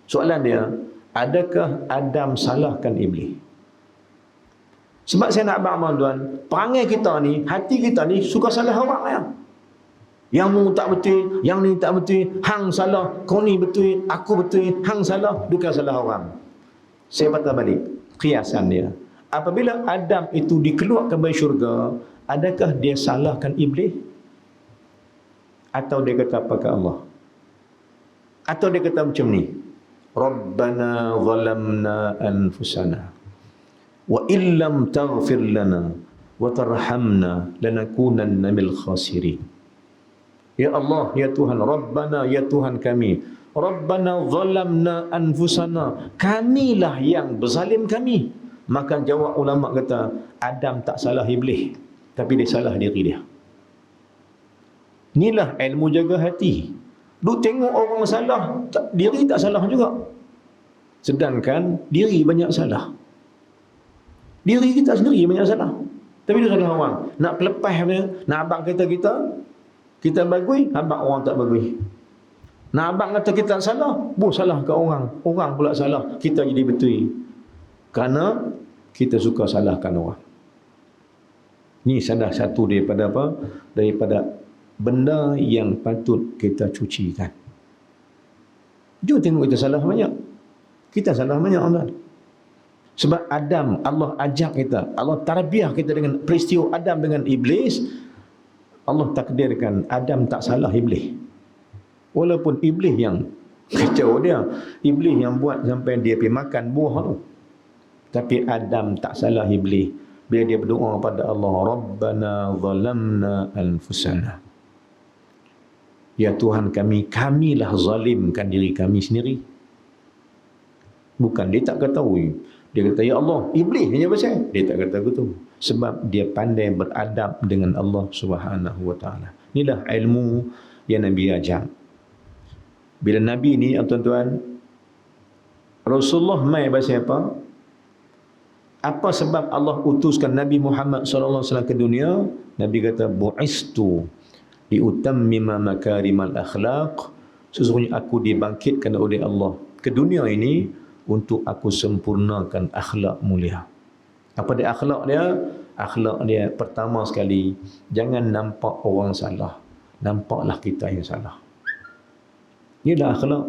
Soalan dia, adakah Adam salahkan iblis? Sebab saya nak abang tuan, perangai kita ni, hati kita ni suka salah orang ya. Yang mu tak betul, yang ni tak betul, hang salah, kau ni betul, aku betul, hang salah, bukan salah orang. Saya patah balik kiasan dia. Apabila Adam itu dikeluarkan dari syurga, adakah dia salahkan iblis? Atau dia kata apa ke Allah? Atau dia kata macam ni, Rabbana zalamna anfusana wa illam taghfir lana wa tarhamna lanakunanna minal khasirin. Ya Allah, ya Tuhan, Rabbana, ya Tuhan kami, Rabbana zalamna anfusana, kamilah yang berzalim kami. Maka jawab ulama kata, Adam tak salah iblis, tapi dia salah diri dia. Inilah ilmu jaga hati. Duk tengok orang salah, diri tak salah juga. Sedangkan diri banyak salah. Diri kita sendiri banyak salah. Tapi dia salah orang. Nak pelepah dia, nak abang kata kita bagui, abang orang tak bagui. Nak abang kata kita salah, salah ke orang. Orang pula salah, kita jadi betul. Kerana kita suka salahkan orang. Ini salah satu daripada apa? Daripada benda yang patut kita cucikan. Jom tengok kita salah banyak. Kita salah banyak Allah. Sebab Adam, Allah ajak kita, Allah tarbiyah kita dengan peristiwa Adam dengan iblis. Allah takdirkan Adam tak salah iblis. Walaupun iblis yang kacau dia, iblis yang buat sampai dia pergi makan buah tu. Tapi Adam tak salah iblis. Bila dia berdoa pada Allah, Rabbana zalamna anfusana. Ya Tuhan kami, kamilah zalimkan diri kami sendiri. Bukan dia tak ketahui. Dia kata, ya Allah, iblis hanya pasal. Dia tak kata begitu. Sebab dia pandai beradab dengan Allah Subhanahu wa taala. Inilah ilmu yang Nabi ajar. Bila Nabi ni, tuan-tuan, Rasulullah mai pasal apa? Apa sebab Allah utuskan Nabi Muhammad sallallahu alaihi wasallam ke dunia? Nabi kata, bu'istu liutammima makarimal akhlaq. Sesungguhnya aku dibangkitkan oleh Allah ke dunia ini untuk aku sempurnakan akhlak mulia. Apa dia akhlak dia? Akhlak dia pertama sekali, jangan nampak orang salah, nampaklah kita yang salah. Inilah akhlak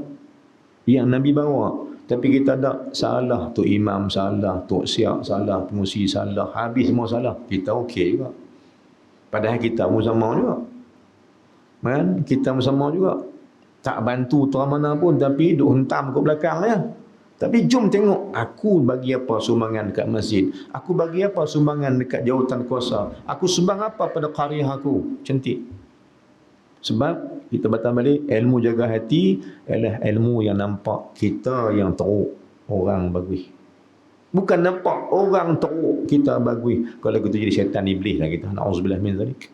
yang Nabi bawa. Tapi kita tak salah, tu imam salah, tu siap salah, pengusi salah, habis semua salah. Kita okey juga. Padahal kita pun sama juga. Kan? Kita pun sama juga. Tak bantu tuan mana pun, tapi duk hentam ke belakang ya. Tapi jom tengok, aku bagi apa sumbangan dekat masjid, aku bagi apa sumbangan dekat jawatan kuasa, aku sumbang apa pada qaryah aku. Cantik. Sebab kita batal balik, ilmu jaga hati adalah ilmu yang nampak kita yang teruk, orang bagui. Bukan nampak orang teruk, kita bagui. Kalau kita jadi syaitan iblis lah kita. Na'udzubillah min zalik.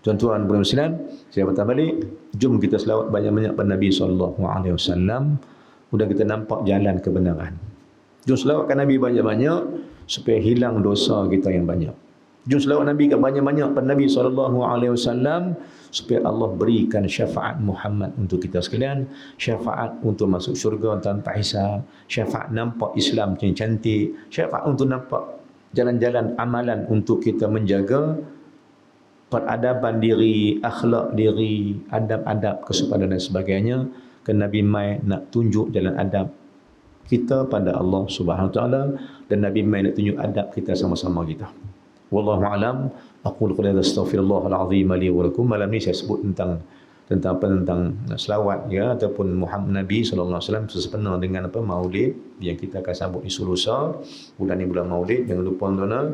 Tuan-tuan bulan Islam, saya batal balik, jom kita selawat banyak-banyak pada Nabi SAW. Mudah kita nampak jalan kebenaran. Jom selawatkan Nabi banyak-banyak supaya hilang dosa kita yang banyak. Jom selawat Nabi banyak-banyak pada Nabi SAW supaya Allah berikan syafaat Muhammad untuk kita sekalian, syafaat untuk masuk syurga tanpa hisab, syafaat nampak Islam yang cantik, syafaat untuk nampak jalan-jalan amalan untuk kita menjaga peradaban diri, akhlak diri, adab-adab, kesopanan dan sebagainya. Kan Nabi mai nak tunjuk jalan adab kita pada Allah Subhanahu Wa Taala, dan Nabi mai nak tunjuk adab kita sama-sama kita. Wallahu a'lam. Aqulu qawli hadza, astaghfirullahal azim li wa lakum. Malam ni saya sebut tentang selawat ya, ataupun Muhammad Nabi sallallahu alaihi wasallam sesempena dengan Maulid yang kita akan sambut isu lusa. Bulan ni bulan Maulid. Jangan lupa tuan-tuan,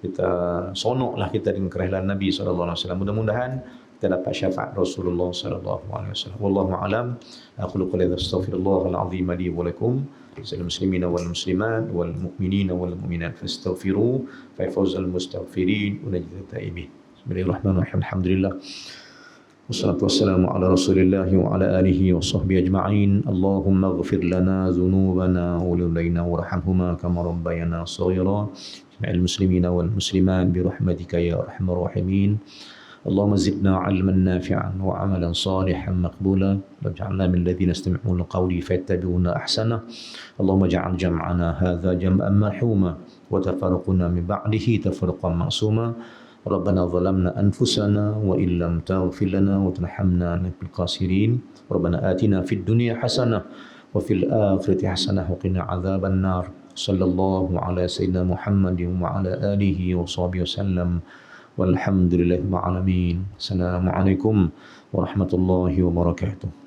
kita sonoklah kita dengan kelahiran Nabi sallallahu alaihi wasallam. Mudah-mudahan kita dapat syafaat Rasulullah sallallahu alaihi wasallam. Wallahu a'lam. Aqulu qawli hadza astaghfirullahal azim li wa lakum. Assalamu muslimina wal muslimat wal mu'minina wal mu'minat fastaghfiru fa yafuzul mustaghfirin wa najzat taibin. Bismillahirrahmanirrahim. Alhamdulillah. Wassalatu wassalamu ala rasulillah wa ala alihi wa sahbihi ajma'in. Allahumma ighfir lana dhunubana wa liwalidayna warhamhuma kama rabbayana shaghira. Jami'al muslimina wal muslimat bi rahmatika ya arhamar rahimin. Allahumma zidna 'ilman nafi'an wa 'amalan salihan maqbulan waj'alna min alladhina yastami'una al-qawla fayattabi'una ahsana. Allahumma ij'al jam'ana hadha jam'an marhuma wa tafarruquna min ba'dihi tafarruqan ma'suma. ربنا ظلمنا أنفسنا وإن لم تغفر لنا وترحمنا لنكن الخاسرين. ربنا آتنا في الدنيا حسنة وفي الآخرة حسنة وقنا عذاب النار. صلى الله على سيدنا محمد وعلى آله وصحبه وسلم والحمد لله رب العالمين. السلام عليكم ورحمة الله وبركاته.